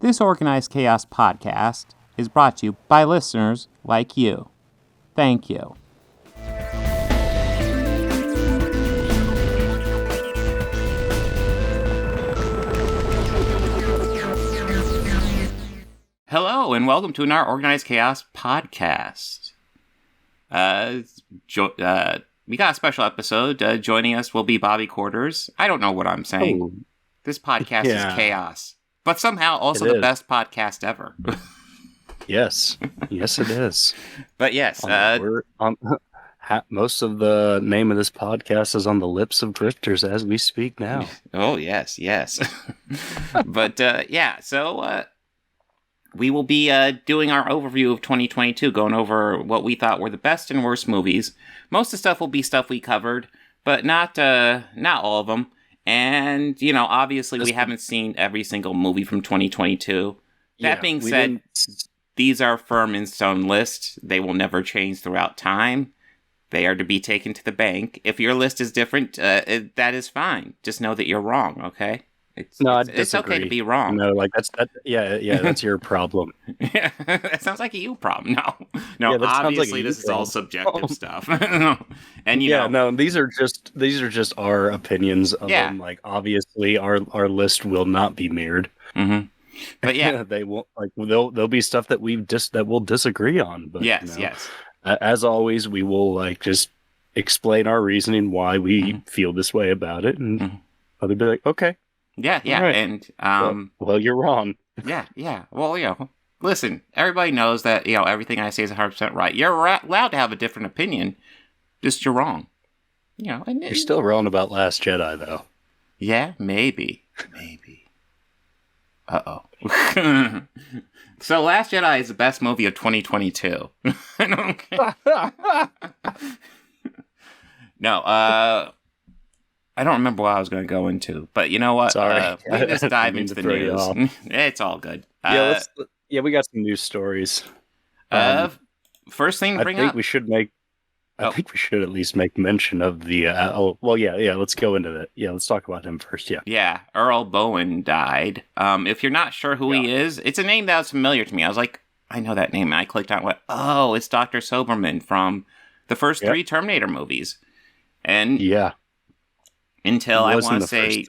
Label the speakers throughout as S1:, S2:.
S1: This Organized Chaos podcast is brought to you by listeners like you. Thank you. Hello, and welcome to our Organized Chaos podcast. We got a special episode. Joining us will be Bobby Quarters. I don't know what I'm saying.
S2: Oh,
S1: This podcast is chaos, but somehow also
S2: It
S1: the
S2: is.
S1: best podcast ever.
S2: yes. Yes, it is.
S1: But yes,
S2: Most of the name of this podcast is on the lips of grifters as we speak now.
S1: oh yes. But so we will be doing our overview of 2022, going over what we thought were the best and worst movies. Most of the stuff will be stuff we covered, but not all of them. And, obviously we haven't seen every single movie from 2022. That being said, these are firm in stone lists. They will never change throughout time. They are to be taken to the bank. If your list is different, that is fine. Just know that you're wrong, okay? It's okay to be wrong.
S2: No, that's your problem.
S1: Yeah, that sounds like a you problem. No, obviously this is all subjective stuff. And
S2: these are just our opinions of them. Like, obviously our list will not be mirrored.
S1: Mm-hmm. But yeah,
S2: they won't. Like, there'll be stuff that we'll disagree on. But
S1: yes.
S2: As always, we will just explain our reasoning why we feel this way about it, and they'll be like, okay.
S1: Yeah,
S2: right.
S1: And
S2: well, you're wrong.
S1: Yeah. Well, listen, everybody knows that everything I say is 100% right. You're allowed to have a different opinion, just you're wrong. And
S2: You're still wrong about Last Jedi, though.
S1: Yeah, maybe. Uh-oh. So, Last Jedi is the best movie of 2022. No, I don't remember what I was going to go into, but you know what?
S2: Sorry.
S1: We just dive into the news. It's all good.
S2: We got some news stories.
S1: First thing to bring up.
S2: I think we should at least make mention of the. Let's go into that. Yeah, let's talk about him first.
S1: Yeah. Earl Boen died. If you're not sure who he is, it's a name that was familiar to me. I was like, I know that name, and I clicked on it. Oh, it's Dr. Soberman from the first three Terminator movies, and until I want to say,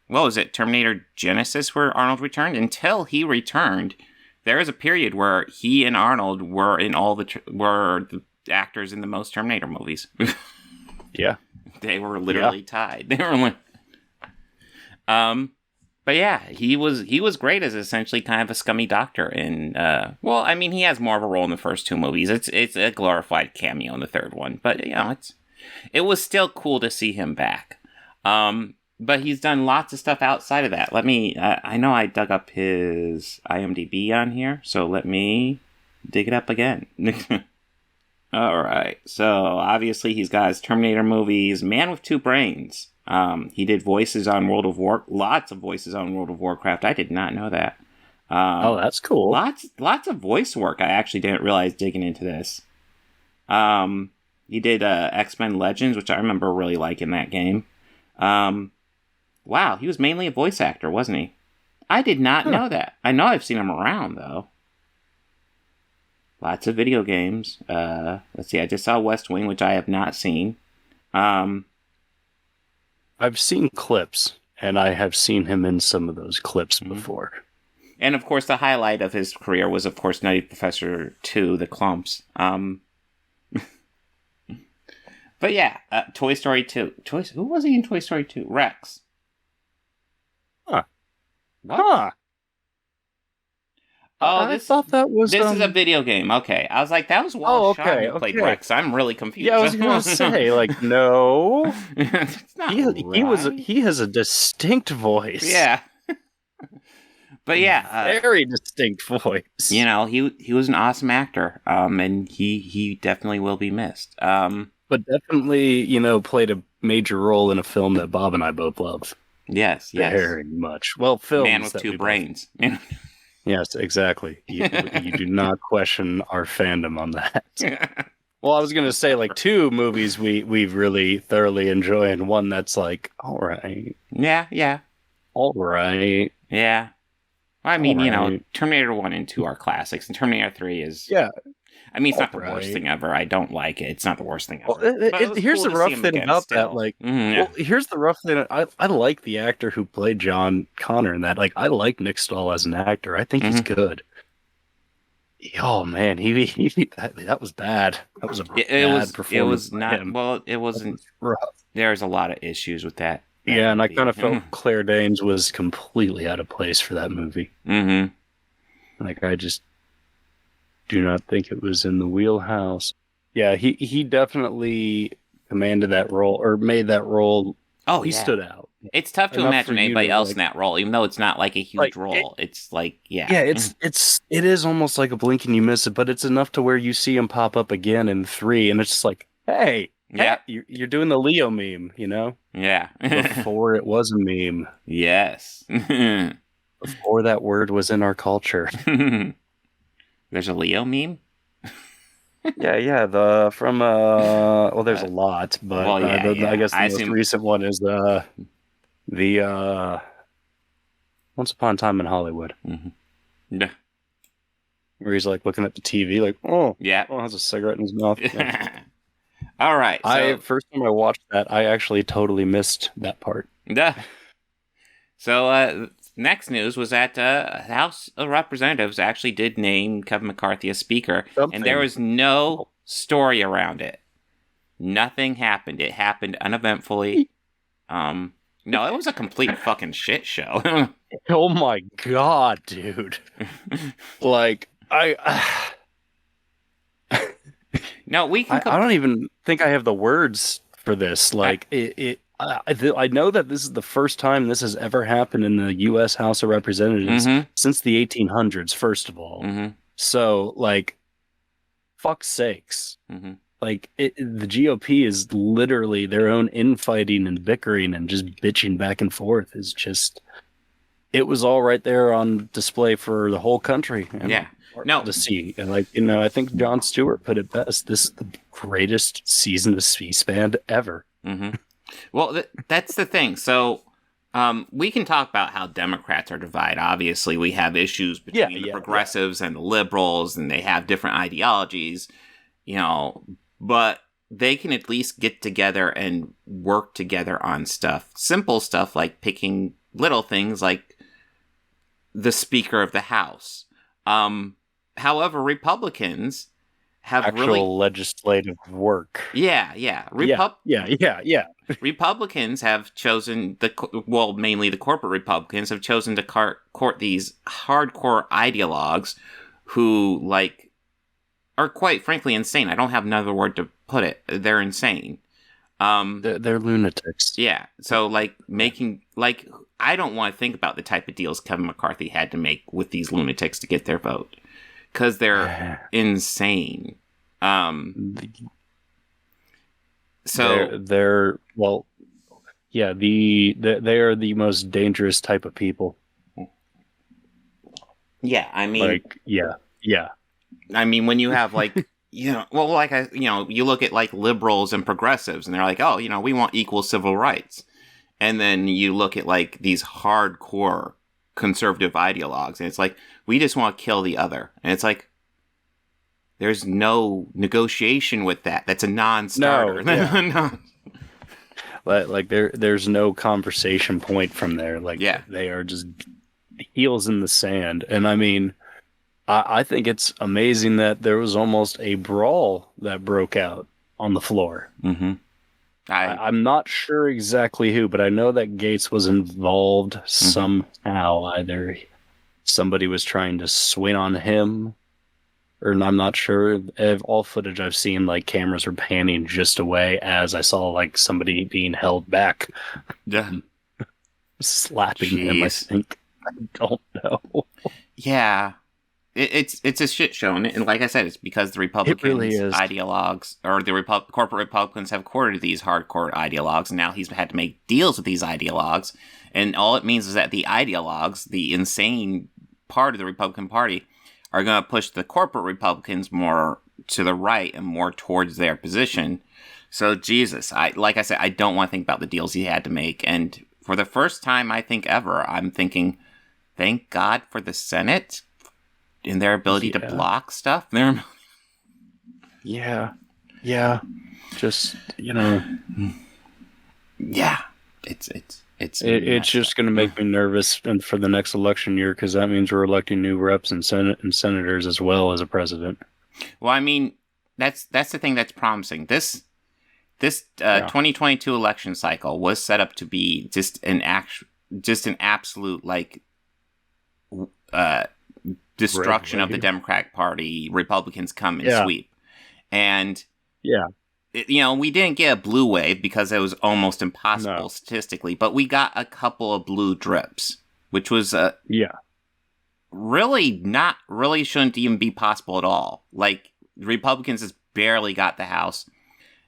S1: what was it, Terminator Genesis, where Arnold returned? Until he returned, there was a period where he and Arnold were in were the actors in the most Terminator movies.
S2: Yeah,
S1: they were literally tied. They were like, but yeah, he was great as essentially kind of a scummy doctor. And he has more of a role in the first two movies. It's a glorified cameo in the third one, but it was still cool to see him back. But he's done lots of stuff outside of that. Let me, I know I dug up his IMDb on here, so let me dig it up again. Alright, so obviously he's got his Terminator movies, Man with Two Brains. He did voices on lots of voices on World of Warcraft. I did not know that.
S2: That's cool.
S1: Lots of voice work. I actually didn't realize digging into this. He did X-Men Legends, which I remember really liking that game. Wow, he was mainly a voice actor, wasn't he? I did not know that. I know I've seen him around, though. Lots of video games. Let's see, I just saw West Wing, which I have not seen.
S2: I've seen clips, and I have seen him in some of those clips before.
S1: And, of course, the highlight of his career was, of course, Nutty Professor 2, The Clumps. But yeah, Toy Story 2. Who was he in Toy Story 2? Rex.
S2: Huh.
S1: What?
S2: Huh.
S1: Oh,
S2: I thought that was...
S1: This is a video game. Okay. I was like, that was Walsh Shawn who played Rex. I'm really confused.
S2: Yeah, I was going to say, no.
S1: It's not
S2: he has a distinct voice.
S1: Yeah. But yeah.
S2: Very distinct voice.
S1: He was an awesome actor. And he definitely will be missed.
S2: But definitely, played a major role in a film that Bob and I both love.
S1: Yes.
S2: Very much. Well, films.
S1: Man with Two Brains.
S2: Yes, exactly. You do not question our fandom on that. Well, I was going to say, two movies we've really thoroughly enjoyed, and one that's all right.
S1: Yeah.
S2: All right.
S1: Yeah. I mean, Terminator 1 and 2 are classics, and Terminator 3 is...
S2: Yeah.
S1: I mean, it's not the worst thing ever. I don't like it. It's not the worst thing ever.
S2: Well, here's the rough thing about that. Like, here's the rough thing. I like the actor who played John Connor in that. Like, I like Nick Stahl as an actor. I think he's good. Oh man, that was bad. That was a bad performance.
S1: It was not. Well, it wasn't. There's a lot of issues with that.
S2: Yeah, and I kind of felt Claire Danes was completely out of place for that movie. Mm-hmm. Like, I just do not think it was in the wheelhouse. Yeah, he definitely commanded that role, or made that role.
S1: Oh,
S2: he stood out.
S1: It's tough to imagine anybody else in that role, even though it's not like a huge role. It's like,
S2: it is almost like a blink and you miss it, but it's enough to where you see him pop up again in 3, and it's just like, hey, you're doing the Leo meme,
S1: Yeah.
S2: Before it was a meme.
S1: Yes.
S2: Before that word was in our culture.
S1: There's a Leo meme?
S2: Yeah. There's a lot, but I guess the most recent one is the Once Upon a Time in Hollywood.
S1: Mm-hmm. Yeah.
S2: Where he's like looking at the TV, like, has a cigarette in his mouth. Yeah.
S1: All right.
S2: First time I watched that, I actually totally missed that part.
S1: Yeah. So, next news was that the House of Representatives actually did name Kevin McCarthy as Speaker, and there was no story around it. Nothing happened. It happened uneventfully. No, it was a complete fucking shit show.
S2: Oh my god, dude! Like
S1: No, we can.
S2: I don't even think I have the words for this. Like I know that this is the first time this has ever happened in the U.S. House of Representatives since the 1800s. First of all, so like, fuck's sakes, like the GOP is literally their own infighting and bickering and just bitching back and forth. Is just, it was all right there on display for the whole country. To see, and I think Jon Stewart put it best. This is the greatest season of C-SPAN ever.
S1: Well, that's the thing. So, we can talk about how Democrats are divided. Obviously, we have issues between the progressives and the liberals, and they have different ideologies, but they can at least get together and work together on stuff. Simple stuff like picking little things like the Speaker of the House. However, Republicans have
S2: legislative work.
S1: Yeah. Republicans have chosen mainly the corporate Republicans have chosen to court these hardcore ideologues who, like, are quite frankly insane. I don't have another word to put it. They're insane.
S2: They're lunatics.
S1: Yeah. So, I don't want to think about the type of deals Kevin McCarthy had to make with these lunatics to get their vote, because they're insane. So
S2: they are the most dangerous type of people.
S1: Yeah, I mean, I mean, when you have you look at liberals and progressives, and they're like, oh, we want equal civil rights, and then you look at these hardcore conservative ideologues, and it's like, we just want to kill the other, and it's like, there's no negotiation with that. That's a non-starter.
S2: No. There's no conversation point from there. They are just heels in the sand. And I mean, I think it's amazing that there was almost a brawl that broke out on the floor.
S1: Mm-hmm.
S2: I'm not sure exactly who, but I know that Gates was involved somehow. Either somebody was trying to swing on him, or I'm not sure. All footage I've seen, cameras were panning just away as I saw somebody being held back.
S1: Yeah.
S2: Slapping him, I think. I don't know.
S1: Yeah. It's a shit show, and like I said, it's because the Republicans ideologues, or the corporate Republicans, have courted these hardcore ideologues, and now he's had to make deals with these ideologues, and all it means is that the ideologues, the insane part of the Republican Party, are going to push the corporate Republicans more to the right and more towards their position. So, Jesus, like I said, I don't want to think about the deals he had to make, and for the first time, I think ever, I'm thinking, thank God for the Senate and their ability to block stuff.
S2: Yeah. Just,
S1: Yeah.
S2: It's just going to make me nervous and for the next election year, because that means we're electing new reps and senators as well as a president.
S1: Well, I mean, that's the thing that's promising. This 2022 election cycle was set up to be just an absolute like destruction of the Democratic Party. Republicans come and sweep, and we didn't get a blue wave because it was almost impossible statistically, but we got a couple of blue drips, which was really shouldn't even be possible at all. Like, Republicans just barely got the House.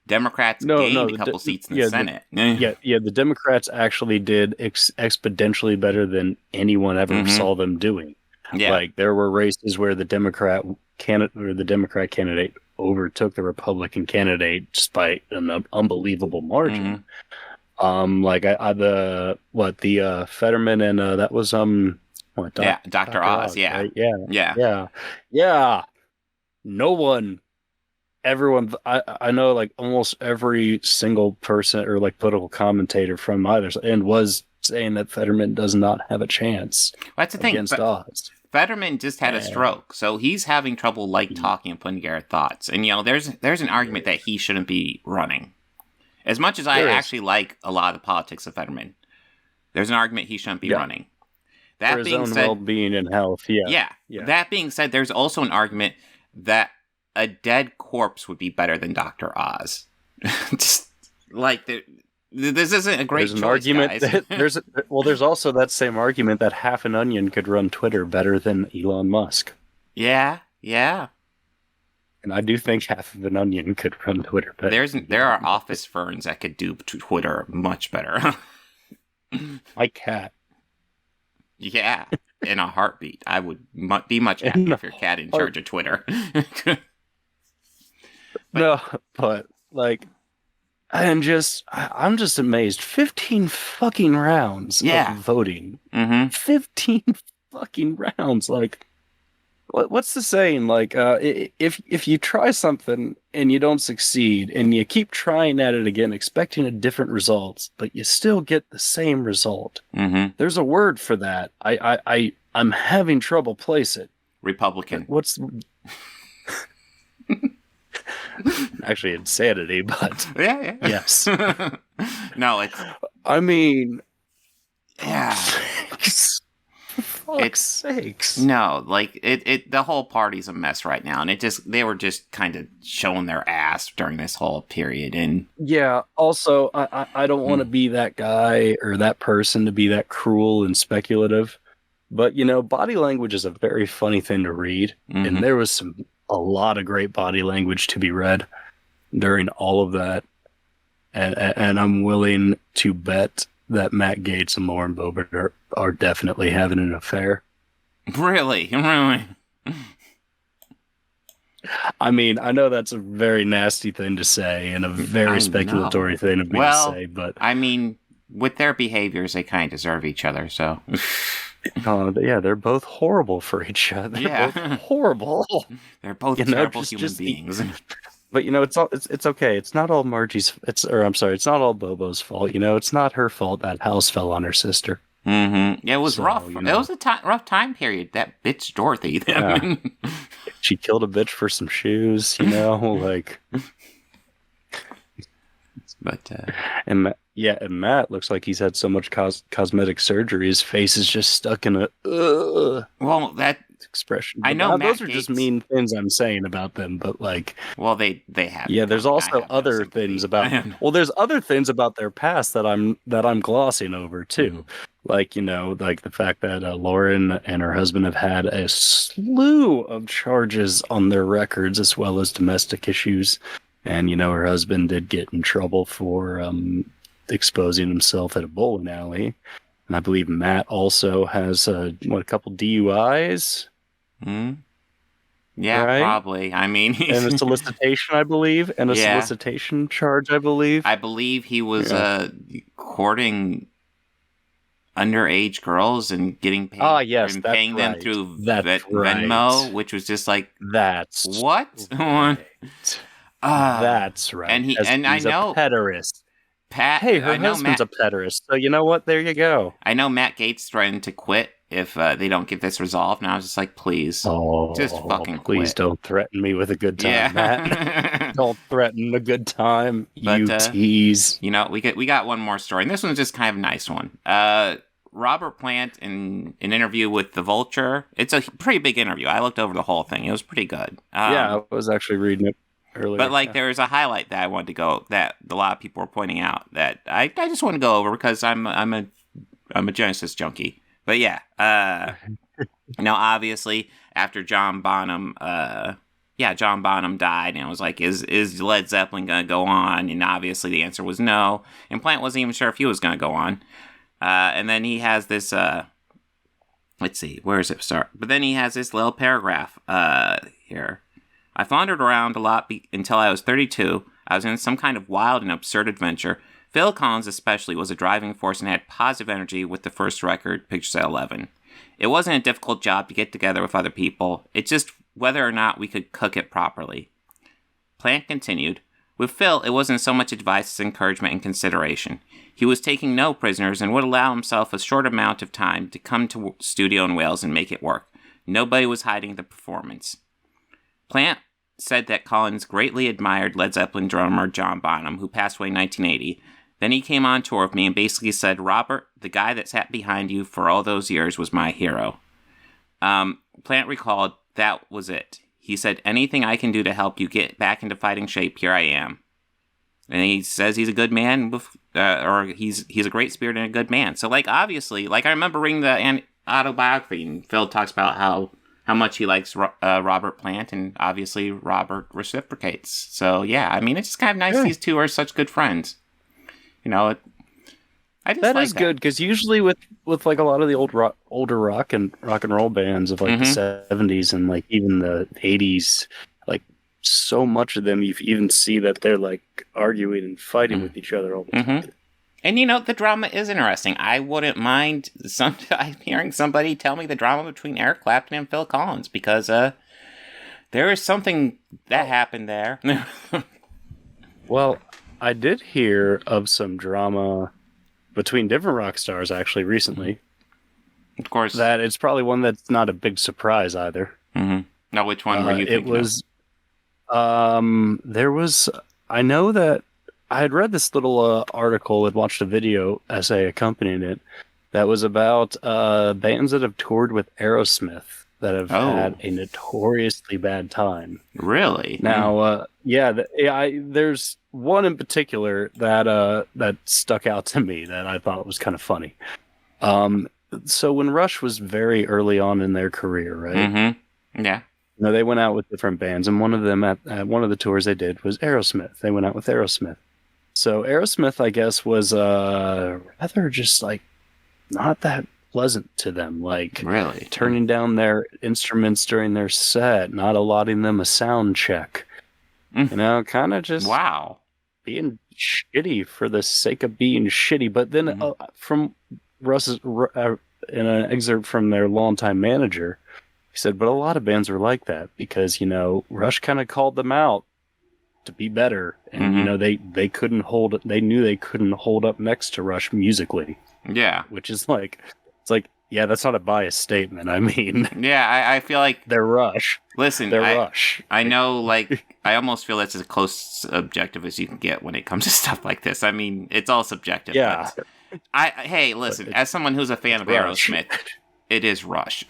S1: Democrats gained a couple seats in the Senate.
S2: The Democrats actually did exponentially better than anyone ever saw them doing. Yeah. Like, there were races where the Democrat candidate overtook the Republican candidate just by an unbelievable margin. The Fetterman and that was
S1: Dr. Oz.
S2: Right? Yeah. No one. Everyone, I know, like, almost every single person or like political commentator from either end was saying that Fetterman does not have a chance.
S1: That's the thing
S2: against Oz.
S1: Fetterman just had a stroke, so he's having trouble talking and putting together thoughts. And there's an argument that he shouldn't be running. As much as I actually like a lot of the politics of Fetterman, there's an argument he shouldn't be running. That
S2: for his
S1: being
S2: own
S1: said,
S2: well-being and health. Yeah.
S1: That being said, there's also an argument that a dead corpse would be better than Dr. Oz. Just like this isn't a great choice,
S2: argument
S1: guys.
S2: There's also that same argument that half an onion could run Twitter better than Elon Musk.
S1: Yeah.
S2: And I do think half of an onion could run Twitter better.
S1: There are office ferns that could do Twitter much better.
S2: My cat.
S1: Yeah, in a heartbeat. I would be much happier if your cat in charge of Twitter.
S2: But like, I'm just amazed. 15 fucking rounds of voting. 15 fucking rounds. Like, what's the saying? Like, if you try something and you don't succeed, and you keep trying at it again, expecting a different result, but you still get the same result. There's a word for that. I'm having trouble place it.
S1: Republican.
S2: What's actually insanity, but yes.
S1: No, it's.
S2: I mean,
S1: Fuck's sakes. No, like it the whole party's a mess right now, and they were just kind of showing their ass during this whole period. And
S2: also I don't want to be that guy or that person to be that cruel and speculative, but body language is a very funny thing to read, and there was a lot of great body language to be read during all of that, and I'm willing to bet that Matt Gaetz and Lauren Boebert are definitely having an affair.
S1: Really?
S2: I mean, I know that's a very nasty thing to say and a very speculatory thing of me to say, but
S1: I mean, with their behaviors, they kind of deserve each other, so.
S2: They're both horrible for each other. They're both horrible.
S1: They're both terrible human beings.
S2: But it's okay. It's not all it's not all Bobo's fault. It's not her fault that house fell on her sister.
S1: Yeah, it was rough. It was a rough time period. That bitch Dorothy.
S2: Yeah. She killed a bitch for some shoes. Like.
S1: But
S2: and Matt looks like he's had so much cosmetic surgery, his face is just stuck in a.
S1: Well, that
S2: expression.
S1: I know
S2: those are just mean things I'm saying about them, but like,
S1: well, they have.
S2: Yeah, there's also other things about. Well, there's other things about their past that I'm glossing over too, like like the fact that Lauren and her husband have had a slew of charges on their records as well as domestic issues, and her husband did get in trouble for exposing himself at a bowling alley. And I believe Matt also has a couple DUIs.
S1: Yeah, right? Probably. I mean,
S2: and a solicitation, I believe, and a solicitation charge, I believe.
S1: I believe he was courting underage girls and getting paid
S2: yes,
S1: and
S2: that's
S1: paying them
S2: right.
S1: through
S2: That's
S1: Venmo, which was just like,
S2: that's
S1: what?
S2: right. That's right.
S1: And
S2: he's
S1: I
S2: a
S1: know
S2: pederast.
S1: Pat.
S2: Hey, her
S1: I know
S2: husband's
S1: Matt.
S2: a pederast, so you know what? There you go.
S1: I know Matt Gaetz threatened to quit if they don't get this resolved, and I was just like, please, just fucking
S2: please
S1: quit.
S2: Don't threaten me with a good time, Matt. Don't threaten a good time, you tease.
S1: You know, we got one more story, and this one's just kind of a nice one. Robert Plant in an interview with The Vulture. It's a pretty big interview. I looked over the whole thing. It was pretty good.
S2: Yeah, I was actually reading it earlier.
S1: But like, there was a highlight that I wanted to go that a lot of people were pointing out that I just want to go over because I'm a Genesis junkie. But yeah, obviously after John Bonham died, and it was like, is Led Zeppelin gonna go on? And obviously the answer was no. And Plant wasn't even sure if he was gonna go on. And then he has this. Let's see, where does it start? But then he has this little paragraph here. I floundered around a lot until I was 32. I was in some kind of wild and absurd adventure. Phil Collins especially was a driving force and had positive energy with the first record, Pictures at 11. It wasn't a difficult job to get together with other people. It's just whether or not we could cook it properly. Plant continued. With Phil, it wasn't so much advice as encouragement and consideration. He was taking no prisoners and would allow himself a short amount of time to come to studio in Wales and make it work. Nobody was hiding the performance. Plant said that Collins greatly admired Led Zeppelin drummer John Bonham, who passed away in 1980. Then he came on tour with me and basically said, Robert, the guy that sat behind you for all those years was my hero. Plant recalled, that was it. He said, anything I can do to help you get back into fighting shape, here I am. And he says he's a good man, or he's a great spirit and a good man. So, like, obviously, like, I remember reading the autobiography, and Phil talks about how much he likes Robert Plant, and obviously Robert reciprocates. So, yeah, I mean, it's just kind of nice these two are such good friends. You know, I just
S2: that
S1: like
S2: is good, because usually with like a lot of the older rock and roll bands of like the 70s and like even the 80s, like so much of them you even see that they're like arguing and fighting with each other all the time.
S1: And you know, the drama is interesting. I wouldn't mind hearing somebody tell me the drama between Eric Clapton and Phil Collins, because there is something that happened there.
S2: Well, I did hear of some drama between different rock stars actually recently.
S1: Of course.
S2: That it's probably one that's not a big surprise either.
S1: Now, which one were you thinking
S2: there was, I know that I had read this little article and watched a video essay accompanying it that was about bands that have toured with Aerosmith that have had a notoriously bad time.
S1: Really?
S2: Now, there's one in particular that stuck out to me that I thought was kind of funny. So when Rush was very early on in their career, right?
S1: Yeah.
S2: You know, they went out with different bands, and one of them at one of the tours they did was Aerosmith. They went out with Aerosmith. So Aerosmith, I guess, was rather just like not that pleasant to them. Like,
S1: really
S2: turning down their instruments during their set, not allotting them a sound check. You know, kind of just being shitty for the sake of being shitty. But then from Russ's in an excerpt from their longtime manager, he said, but a lot of bands were like that because, you know, Rush kind of called them out to be better. And, you know, they knew they couldn't hold up next to Rush musically.
S1: Yeah.
S2: Which is like, it's like, yeah, that's not a biased statement. I mean,
S1: yeah, I feel like
S2: they're Rush.
S1: Listen,
S2: they're Rush.
S1: I know, like, I almost feel that's as close objective as you can get when it comes to stuff like this. I mean, it's all subjective.
S2: Yeah.
S1: Hey, listen, as someone who's a fan of Aerosmith, it is Rush.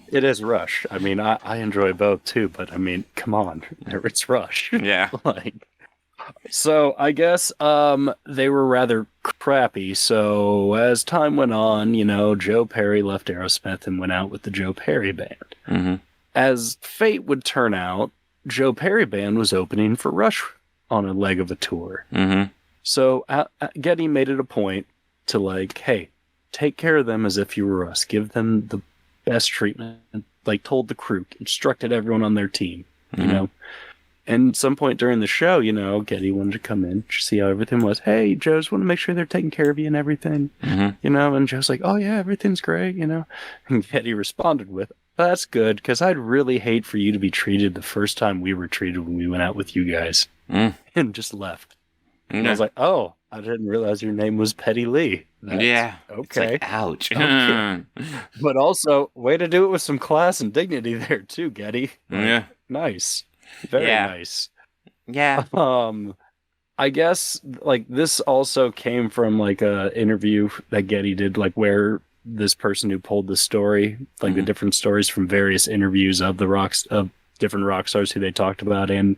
S2: It is Rush. I mean, I enjoy both too, but I mean, come on, it's Rush.
S1: Yeah.
S2: So I guess they were rather crappy. So as time went on, you know, Joe Perry left Aerosmith and went out with the Joe Perry Band. As fate would turn out, Joe Perry Band was opening for Rush on a leg of a tour. So Geddy made it a point to like, hey, take care of them as if you were us. Give them the best treatment. Like, told the crew, instructed everyone on their team, you know. And at some point during the show, Getty wanted to come in, see how everything was. Hey, Joe, just want to make sure they're taking care of you and everything, And Joe's like, oh, yeah, everything's great, And Getty responded with, that's good, because I'd really hate for you to be treated the first time we were treated when we went out with you guys. And just left. And I was like, oh, I didn't realize your name was Petty Lee.
S1: Okay. It's like, ouch.
S2: Okay. But also, way to do it with some class and dignity there, too, Getty. Nice. Very nice.
S1: Yeah.
S2: I guess this also came from a interview that Getty did, where this person who pulled the story, the different stories from various interviews of different rock stars who they talked about in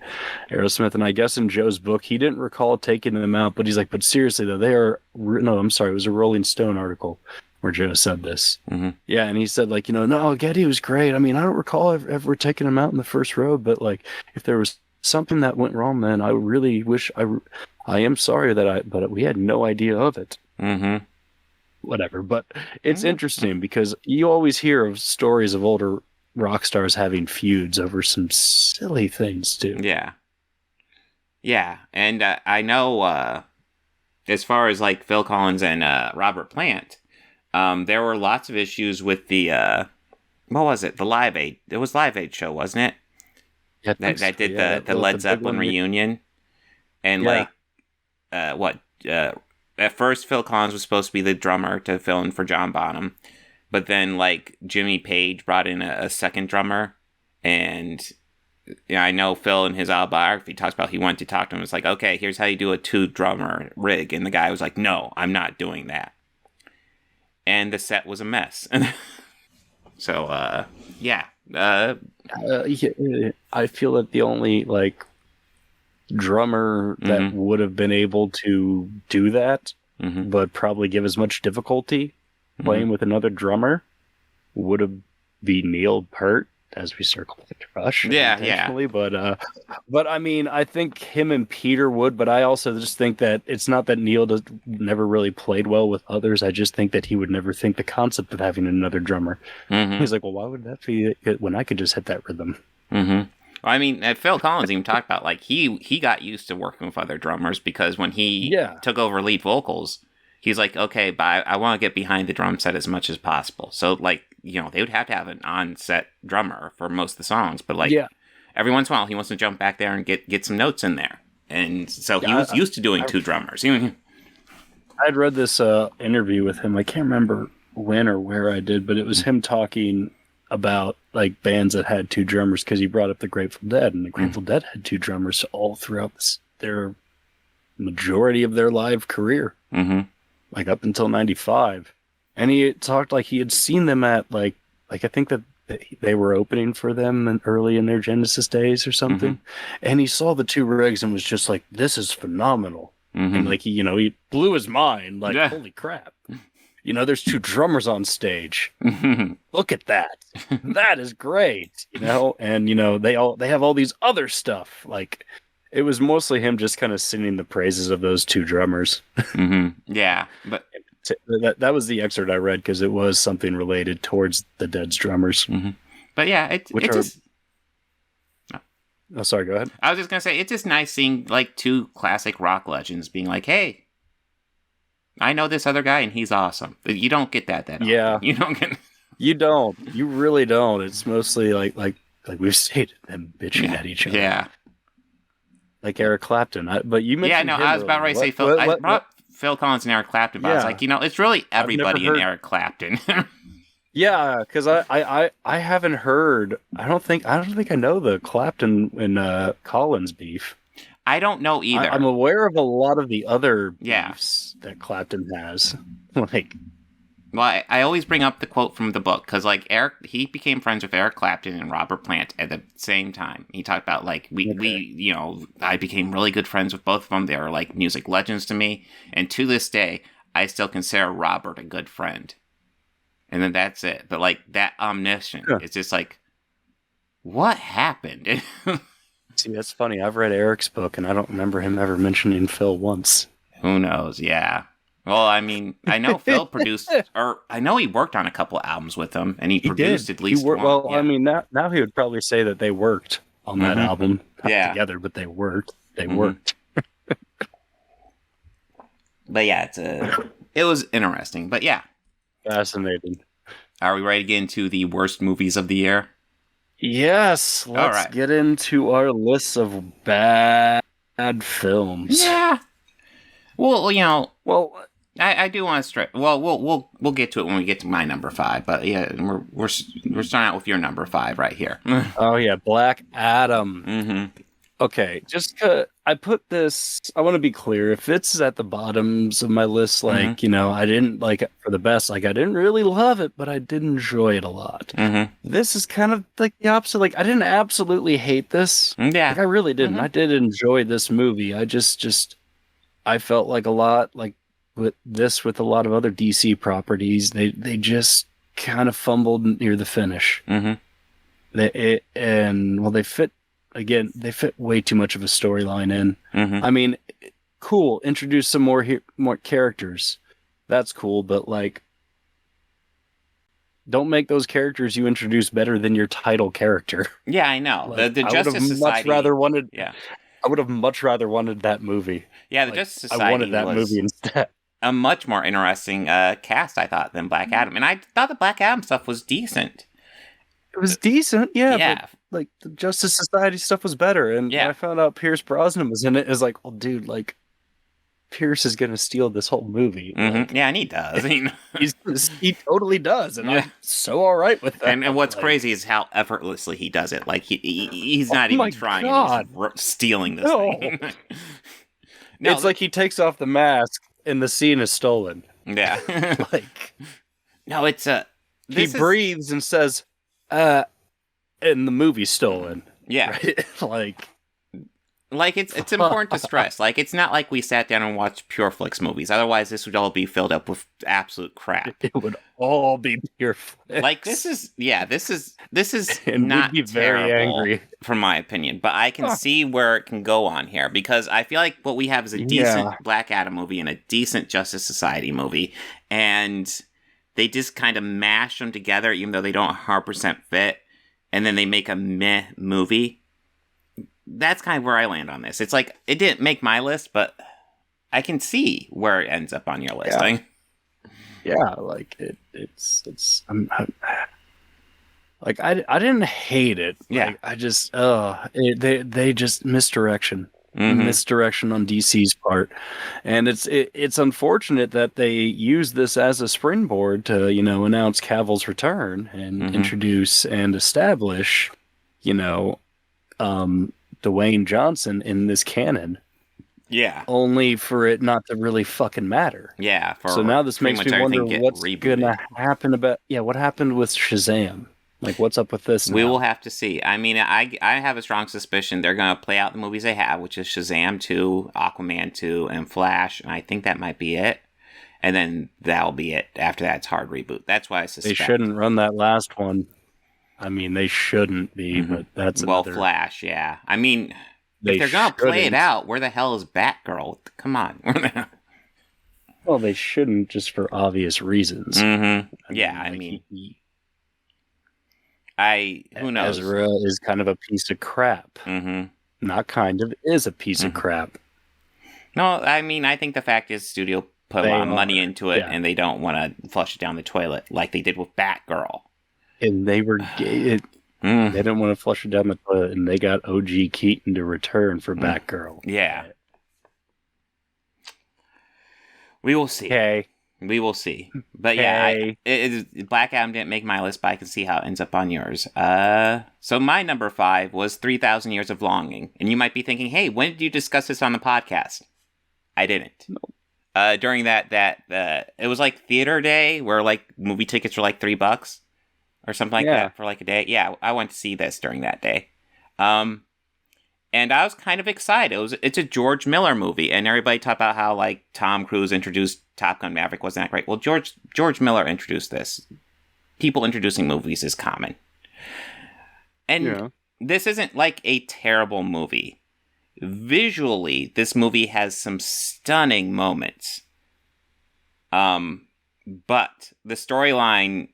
S2: Aerosmith. And I guess in Joe's book, he didn't recall taking them out, but he's like, but seriously though, it was a Rolling Stone article where Joe said this. Yeah. And he said no, Getty was great. I mean, I don't recall ever taking him out in the first row, but if there was something that went wrong, then I really wish I am sorry but we had no idea of it. Whatever. But it's interesting because you always hear of stories of older rock stars having feuds over some silly things too.
S1: Yeah. And I know as far as Phil Collins and Robert Plant, there were lots of issues with the what was it? The Live Aid. It was Live Aid show, wasn't it?
S2: Yeah,
S1: that did the Led Zeppelin reunion. And at first Phil Collins was supposed to be the drummer to fill in for John Bonham. But then, Jimmy Page brought in a second drummer, and I know Phil in his autobiography talks about he went to talk to him. It's like, okay, here's how you do a 2-drummer rig, and the guy was like, no, I'm not doing that. And the set was a mess. So, yeah.
S2: I feel that the only, drummer that would have been able to do that, but probably give as much difficulty playing with another drummer would have been Neil Peart, as we circle the Rush.
S1: Yeah.
S2: But I mean, I think him and Peter would, but I also just think that it's not that Neil never really played well with others. I just think that he would never think the concept of having another drummer. He's like, well, why would that be when I could just hit that rhythm?
S1: I mean, Phil Collins even talked about he got used to working with other drummers because when he took over lead vocals, he's like, okay, but I want to get behind the drum set as much as possible. So they would have to have an on-set drummer for most of the songs, but every once in a while he wants to jump back there and get some notes in there. And so he was used to doing 2 drummers.
S2: I'd read this interview with him. I can't remember when or where I did, but it was him talking about bands that had 2 drummers because he brought up the Grateful Dead, and the Grateful Dead had 2 drummers all throughout their majority of their live career, up until 95. And he talked he had seen them at I think that they were opening for them early in their Genesis days or something, and he saw the 2 rigs and was just like, this is phenomenal. And he blew his mind, holy crap. There's 2 drummers on stage. Look at that. That is great. And they have all these other stuff. It was mostly him just kind of singing the praises of those 2 drummers.
S1: Yeah, but
S2: that was the excerpt I read because it was something related towards the Dead's drummers.
S1: But yeah, it's just.
S2: Oh, sorry. Go ahead.
S1: I was just gonna say it's just nice seeing 2 classic rock legends being like, "Hey, I know this other guy and he's awesome." You don't get that often. You don't get.
S2: You don't. You really don't. It's mostly like we've stated them bitching at each other.
S1: Yeah.
S2: Like Eric Clapton. But you mentioned
S1: I was about ready to say Phil. I brought Phil Collins and Eric Clapton, but I was like, it's really everybody in Eric Clapton.
S2: Yeah, because I haven't heard. I don't think I know the Clapton and Collins beef.
S1: I don't know either.
S2: I'm aware of a lot of the other beefs that Clapton has.
S1: Well, I always bring up the quote from the book because, he became friends with Eric Clapton and Robert Plant at the same time. He talked about I became really good friends with both of them. They were music legends to me, and to this day, I still consider Robert a good friend. And then that's it. But that omniscient, it's just what happened?
S2: See, that's funny. I've read Eric's book, and I don't remember him ever mentioning Phil once.
S1: Who knows? Yeah. Well, I mean, I know Phil produced, or I know he worked on a couple albums with them, and he produced at least one.
S2: Well, yeah. I mean, now he would probably say that they worked. on that album. Not together, but they worked. They worked.
S1: But yeah, it was interesting. But yeah.
S2: Fascinating.
S1: Are we ready to get into the worst movies of the year?
S2: Yes, let's get into our list of bad films.
S1: Yeah. Well, you know, I do want to stress. Well, we'll get to it when we get to my number 5. But yeah, we're starting out with your number 5 right here.
S2: Oh yeah, Black Adam. Okay, just I put this. I want to be clear. If it's at the bottoms of my list, like I didn't like it for the best. Like I didn't really love it, but I did enjoy it a lot. This is kind of like the opposite. Like I didn't absolutely hate this.
S1: Yeah,
S2: like, I really didn't. I did enjoy this movie. I just I felt like a lot like with a lot of other DC properties. They just kind of fumbled near the finish. They fit. Again, they fit way too much of a storyline in. I mean, cool. Introduce some more characters. That's cool, but like, don't make those characters you introduce better than your title character.
S1: Yeah, I know.
S2: Like,
S1: the Justice Society.
S2: I would have much rather wanted that movie.
S1: Yeah, the Justice Society.
S2: I wanted that movie instead.
S1: A much more interesting cast, I thought, than Black Adam, and I thought the Black Adam stuff was decent.
S2: It was decent, yeah. But, like, the Justice Society stuff was better, and when I found out Pierce Brosnan was in it, it's like, well, dude, like, Pierce is gonna steal this whole movie. Like,
S1: yeah, and he does.
S2: He totally does, and I'm so all right with that.
S1: And what's crazy is how effortlessly he does it. Like he's not even trying. He's stealing this thing.
S2: No, it's like he takes off the mask, and the scene is stolen.
S1: Yeah,
S2: like
S1: no, it's
S2: he breathes and says, and the movie's stolen.
S1: Yeah.
S2: Right?
S1: Like it's important to stress. Like it's not like we sat down and watched Pure Flix movies. Otherwise, this would all be filled up with absolute crap.
S2: It would all be Pure Flix.
S1: Like this is
S2: and
S1: not
S2: we'd be very angry,
S1: from my opinion. But I can see where it can go on here because I feel like what we have is a decent Black Adam movie and a decent Justice Society movie, and they just kind of mash them together, even though they don't 100% fit, and then they make a meh movie. That's kind of where I land on this. It's like, it didn't make my list, but I can see where it ends up on your list.
S2: Yeah, like it's like I didn't hate it.
S1: Yeah,
S2: like, I just they just misdirection on DC's part, and it's unfortunate that they use this as a springboard to announce Cavill's return and introduce and establish Dwayne Johnson in this canon.
S1: Yeah.
S2: Only for it not to really fucking matter.
S1: Yeah.
S2: So now this makes me wonder what's going to happen what happened with Shazam? Like, what's up with this now?
S1: We will have to see. I mean, I have a strong suspicion they're going to play out the movies they have, which is Shazam 2, Aquaman 2, and Flash, and I think that might be it. And then that'll be it. After that, it's hard reboot. That's why I suspect.
S2: They shouldn't run that last one. I mean, they shouldn't be, but that's
S1: Flash, yeah. I mean, if they're gonna play it out, where the hell is Batgirl? Come on.
S2: Well, they shouldn't, just for obvious reasons.
S1: Who knows?
S2: Ezra is kind of a piece of crap. Not kind of, is a piece of crap.
S1: No, I mean, I think the fact is, studio put a lot of money into it, and they don't want to flush it down the toilet like they did with Batgirl.
S2: And they were they didn't want to flush it down the toilet, and they got OG Keaton to return for Batgirl.
S1: Yeah. We will see.
S2: Okay.
S1: We will see. But yeah, Black Adam didn't make my list, but I can see how it ends up on yours. So my number 5 was 3,000 Years of Longing. And you might be thinking, hey, when did you discuss this on the podcast? I didn't. No. During that it was like theater day where like movie tickets were like $3 or something like that for like a day. Yeah, I went to see this during that day. And I was kind of excited. It's a George Miller movie, and everybody talked about how like Tom Cruise introduced Top Gun Maverick wasn't that great. Well, George Miller introduced this. People introducing movies is common. And this isn't like a terrible movie. Visually, this movie has some stunning moments. But the storyline,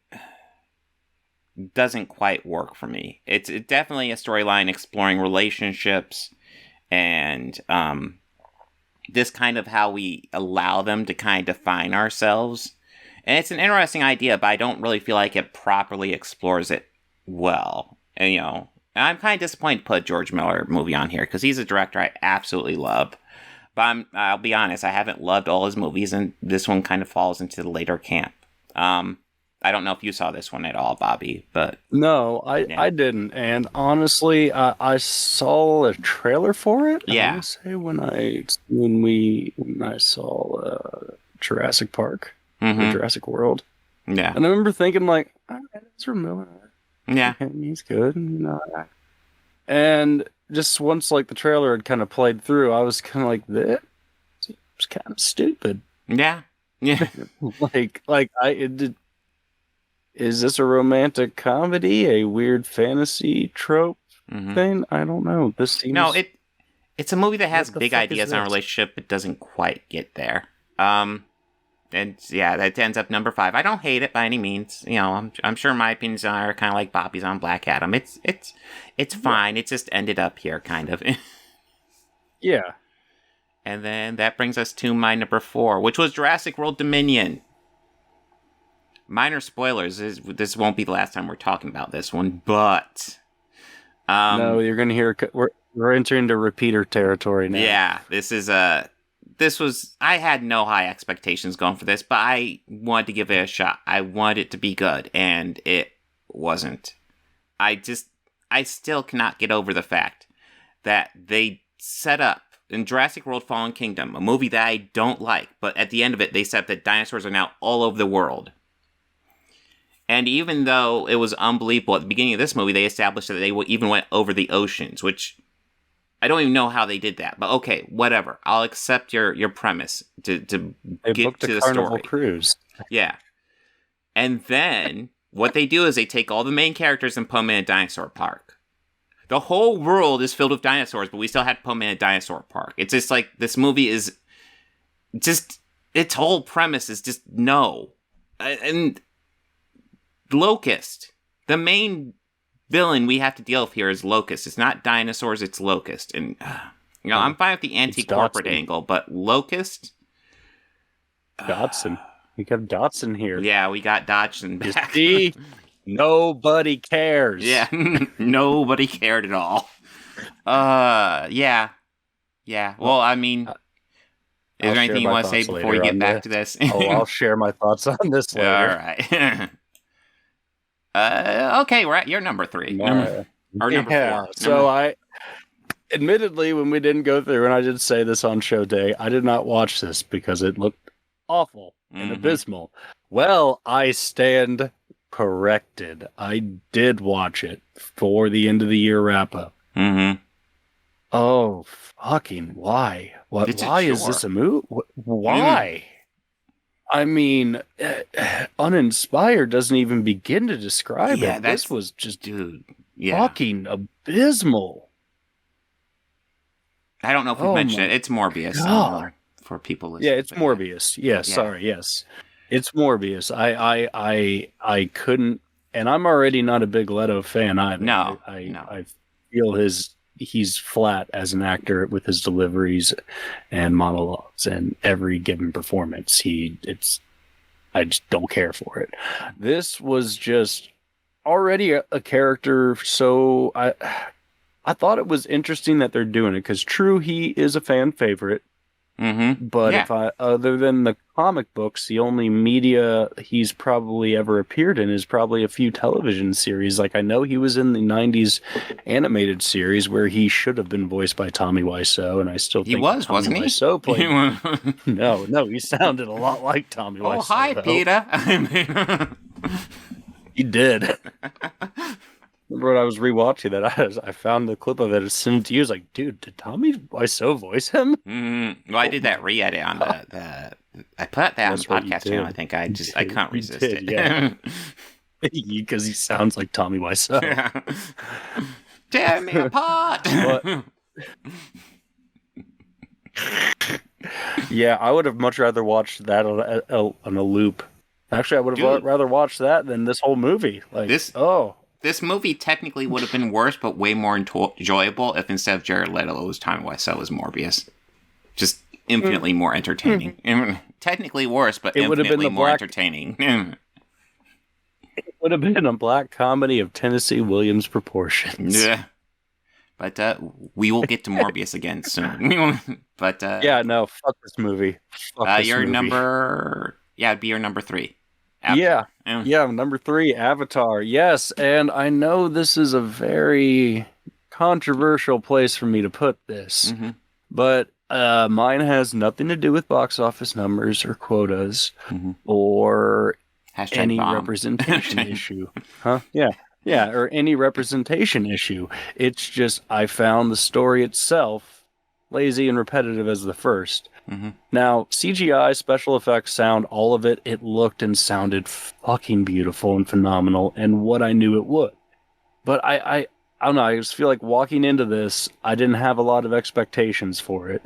S1: doesn't quite work for me. It's definitely a storyline exploring relationships and this kind of how we allow them to kind of define ourselves. And it's an interesting idea, but I don't really feel like it properly explores it well. And, you know, I'm kind of disappointed to put a George Miller movie on here because he's a director I absolutely love. But I'll be honest, I haven't loved all his movies, and this one kind of falls into the later camp. I don't know if you saw this one at all, Bobby, but...
S2: No, I didn't. And honestly, I saw a trailer for it.
S1: Yeah.
S2: I want to say when I saw Jurassic Park, or Jurassic World.
S1: Yeah.
S2: And I remember thinking, like, that's Miller.
S1: Yeah.
S2: He's good. You know. And just once, like, the trailer had kind of played through, I was kind of like, this seems kind of stupid.
S1: Yeah. Yeah.
S2: Is this a romantic comedy, a weird fantasy trope thing? I don't know. This seems...
S1: No, it's a movie that has big ideas on a relationship, but doesn't quite get there. And yeah, that ends up number 5. I don't hate it by any means. You know, I'm sure my opinions are kind of like Bobby's on Black Adam. It's fine. It just ended up here, kind of.
S2: Yeah.
S1: And then that brings us to my number 4, which was Jurassic World Dominion. Minor spoilers. This won't be the last time we're talking about this one, but
S2: no, you're gonna hear. We're entering into repeater territory now.
S1: Yeah, this was. I had no high expectations going for this, but I wanted to give it a shot. I wanted it to be good, and it wasn't. I still cannot get over the fact that they set up in Jurassic World: Fallen Kingdom, a movie that I don't like, but at the end of it, they said that dinosaurs are now all over the world. And even though it was unbelievable at the beginning of this movie, they established that they even went over the oceans, which I don't even know how they did that. But okay, whatever. I'll accept your premise to get to the story.
S2: Cruise.
S1: Yeah. And then what they do is they take all the main characters and put them in a dinosaur park. The whole world is filled with dinosaurs, but we still had to put them in a dinosaur park. It's just like this movie is just, its whole premise is just no. And Locust. The main villain we have to deal with here is Locust. It's not dinosaurs, it's Locust. And, you know, I'm fine with the anti-corporate angle, but Locust?
S2: Dotson. We got Dotson here.
S1: Yeah, we got Dotson back.
S2: See? Nobody cares.
S1: Yeah, nobody cared at all. Yeah. Well, I mean, is there anything you want to say before we get back to this?
S2: I'll share my thoughts on this later.
S1: All right. Okay, we're at your number 3. Number 4.
S2: So admittedly, when we didn't go through, and I did say this on show day, I did not watch this because it looked awful and abysmal. Well, I stand corrected. I did watch it for the end of the year wrap up. Oh, fucking why? Why is this a movie? Why? I mean, uninspired doesn't even begin to describe it. This was just fucking abysmal.
S1: I don't know if we mentioned it. It's Morbius for people listening.
S2: Yeah, it's Morbius. Yes, sorry, yes. It's Morbius. I couldn't, and I'm already not a big Leto fan either.
S1: No.
S2: I feel he's flat as an actor with his deliveries and monologues and every given performance. I just don't care for it. This was just already a character. So I thought it was interesting that they're doing it because true, he is a fan favorite. But other than the comic books, the only media he's probably ever appeared in is probably a few television series. Like I know he was in the 90s animated series where he should have been voiced by Tommy Wiseau, and I still think
S1: he was, wasn't he?
S2: Wiseau played. No, he sounded a lot like Tommy Wiseau.
S1: Oh, hi, Peter. I mean,
S2: he did. Remember when I was rewatching that, I found the clip of it and sent it to you. I was like, dude, did Tommy Wiseau voice him?
S1: Well, I did that re-edit on I put that on the podcast channel. I think I can't resist it.
S2: Yeah. Because he sounds like Tommy Wiseau.
S1: Tear me apart!
S2: Yeah, I would have much rather watched that on a loop Actually, I would have rather watched that than this whole movie. Like,
S1: this movie technically would have been worse, but way more enjoyable if instead of Jared Leto, it was Tommy Wiseau as Morbius. Just infinitely more entertaining. Technically worse, but infinitely more entertaining.
S2: It would have been a black comedy of Tennessee Williams proportions.
S1: Yeah. But we will get to Morbius again soon. But
S2: yeah, no, fuck this movie. Fuck this movie.
S1: It'd be your number 3.
S2: Avatar. Yeah, number 3, Avatar. Yes, and I know this is a very controversial place for me to put this, but mine has nothing to do with box office numbers or quotas or any representation issue. Huh? Yeah. Yeah, or any representation issue. It's just I found the story itself lazy and repetitive as the first. Now, CGI, special effects, sound, all of it, it looked and sounded fucking beautiful and phenomenal, and what I knew it would. But I don't know, I just feel like walking into this, I didn't have a lot of expectations for it.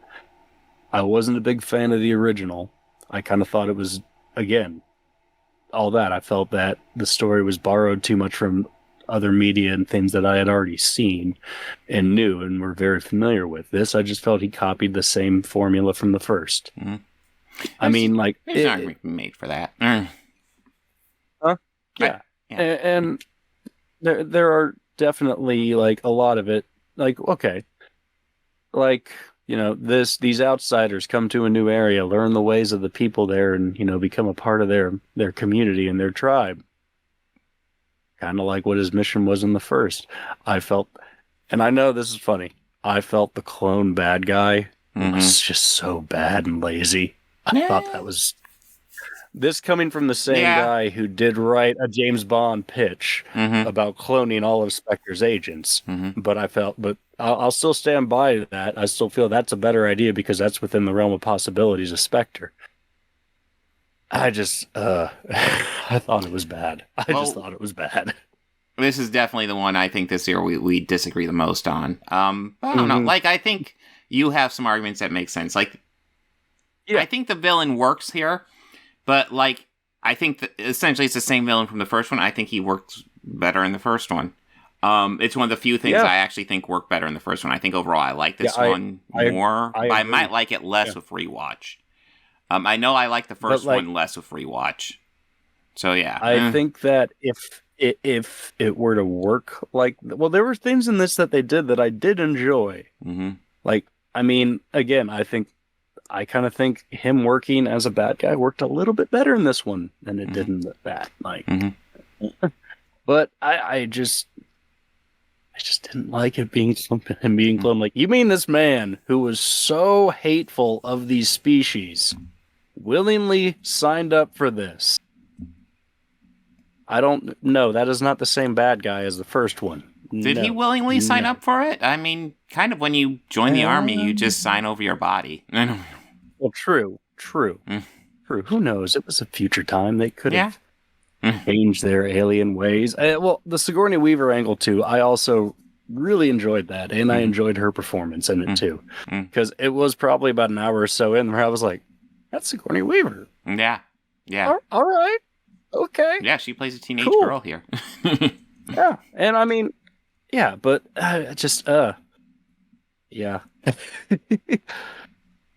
S2: I wasn't a big fan of the original. I kind of thought it was, again, all that. I felt that the story was borrowed too much from other media and things that I had already seen and knew and were very familiar with. This, I just felt he copied the same formula from the first. I mean, like...
S1: There's an argument made for that.
S2: Huh? Yeah. And there are definitely, like, a lot of it, like, okay. Like, you know, these outsiders come to a new area, learn the ways of the people there, and, you know, become a part of their community and their tribe. Kind of like what his mission was in the first. I felt, and I know this is funny, I felt the clone bad guy was just so bad and lazy. I thought that was... This coming from the same guy who did write a James Bond pitch about cloning all of Spectre's agents. But I'll still stand by that. I still feel that's a better idea because that's within the realm of possibilities of Spectre. I just, I thought it was bad. I just thought it was bad.
S1: This is definitely the one I think this year we disagree the most on. I don't know. Like, I think you have some arguments that make sense. Like, I think the villain works here, but, like, I think that essentially it's the same villain from the first one. I think he works better in the first one. It's one of the few things I actually think work better in the first one. I think overall I like this one more. I might like it less with rewatch. I know I like the first one less with rewatch. So yeah.
S2: I think that if it were to work like... Well, there were things in this that they did that I did enjoy. Like, I mean, again, I kind of think him working as a bad guy worked a little bit better in this one than it did in that. Like, but I just didn't like it being cloned. Like, you mean this man who was so hateful of these species willingly signed up for this? I don't know. That is not the same bad guy as the first one.
S1: Did he willingly sign up for it? I mean, kind of when you join the army, you just sign over your body.
S2: Well, true. Who knows? It was a future time. They could have changed their alien ways. Well, the Sigourney Weaver angle, too, I also really enjoyed that, and I enjoyed her performance in it, too. Because it was probably about an hour or so in where I was like, that's Sigourney Weaver.
S1: Yeah.
S2: All right. Okay.
S1: Yeah, she plays a teenage girl here.
S2: Yeah, and I mean, yeah, but just, yeah.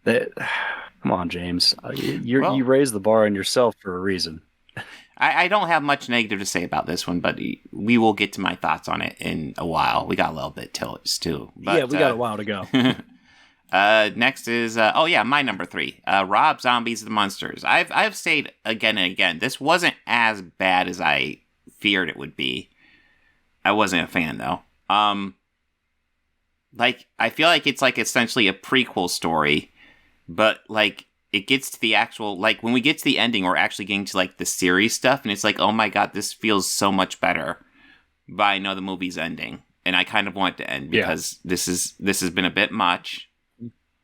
S2: Come on, James. You raised the bar on yourself for a reason.
S1: I don't have much negative to say about this one, but we will get to my thoughts on it in a while. We got a little bit till it's too. But,
S2: yeah, we got a while to go.
S1: Next is my number 3. Rob Zombie's the Monsters. I've stayed again and again. This wasn't as bad as I feared it would be. I wasn't a fan though. Like, I feel like it's like essentially a prequel story, but like it gets to the actual, like when we get to the ending, we're actually getting to like the series stuff, and it's like, oh my god, this feels so much better. But I know the movie's ending, and I kind of want it to end because this has been a bit much.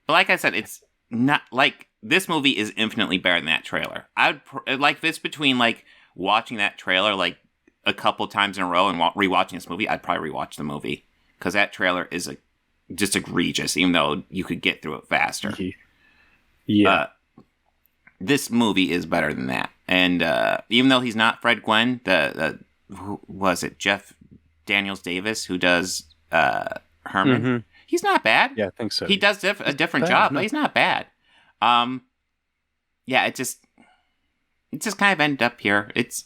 S1: But like I said, it's not like this movie is infinitely better than that trailer. I'd like this between like watching that trailer like a couple times in a row and rewatching this movie. I'd probably rewatch the movie because that trailer is just egregious, even though you could get through it faster.
S2: Yeah.
S1: This movie is better than that. And even though he's not Fred Gwynne, who was it, Jeff Daniels Davis, who does Herman, he's not bad.
S2: Yeah, I think so.
S1: He does a different job, but he's not bad. Yeah, it just kind of ended up here. It's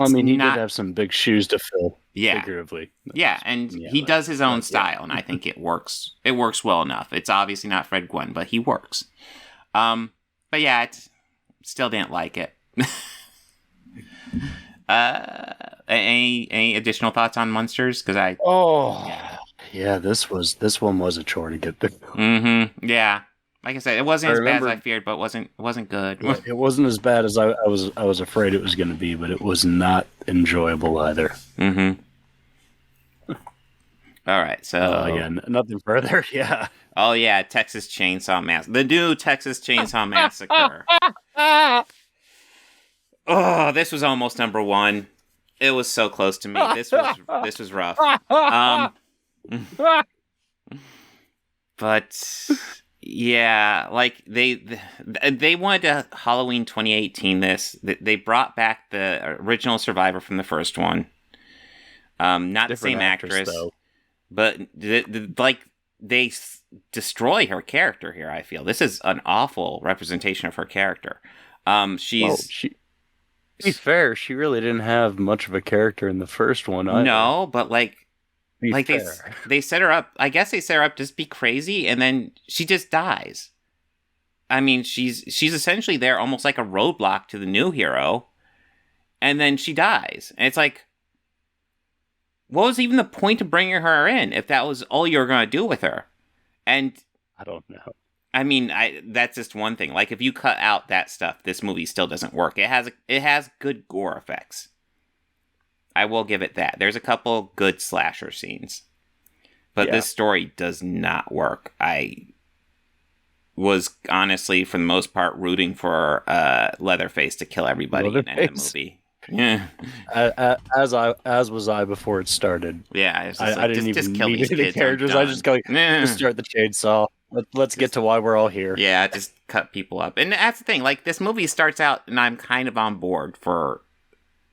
S2: I mean, he
S1: not,
S2: did have some big shoes to fill, figuratively.
S1: Yeah, and he does his own style, and I think it works. It works well enough. It's obviously not Fred Gwynne, but he works. But yeah, still didn't like it. Any additional thoughts on Monsters? Because
S2: this one was a chore to get through.
S1: Yeah. Like I said, it wasn't as bad as I feared, but wasn't good.
S2: It wasn't as bad as I was afraid it was going to be, but it was not enjoyable either.
S1: All right, so
S2: again, nothing further. Yeah.
S1: Oh yeah, Texas Chainsaw Massacre, the new Texas Chainsaw Massacre. Oh, this was almost number one. It was so close to me. This was rough. But. Yeah, like they wanted to Halloween 2018 this. They brought back the original survivor from the first one. Not the same actress, though. But they destroy her character here, I feel. This is an awful representation of her character. To
S2: be fair, she really didn't have much of a character in the first one either.
S1: No, but they set her up. I guess they set her up to just be crazy, and then she just dies. I mean, she's essentially there, almost like a roadblock to the new hero, and then she dies. And it's like, what was even the point of bringing her in if that was all you were going to do with her? And
S2: I don't know.
S1: I mean, that's just one thing. Like, if you cut out that stuff, this movie still doesn't work. It has good gore effects. I will give it that. There's a couple good slasher scenes. But this story does not work. I was honestly, for the most part, rooting for Leatherface to kill everybody in the movie. Yeah.
S2: As was I before it started.
S1: Yeah.
S2: I didn't even
S1: kill
S2: meet
S1: these
S2: any
S1: kids.
S2: characters. I just go, just start the chainsaw. Let's get to why we're all here.
S1: Yeah, just cut people up. And that's the thing. Like, this movie starts out, and I'm kind of on board for,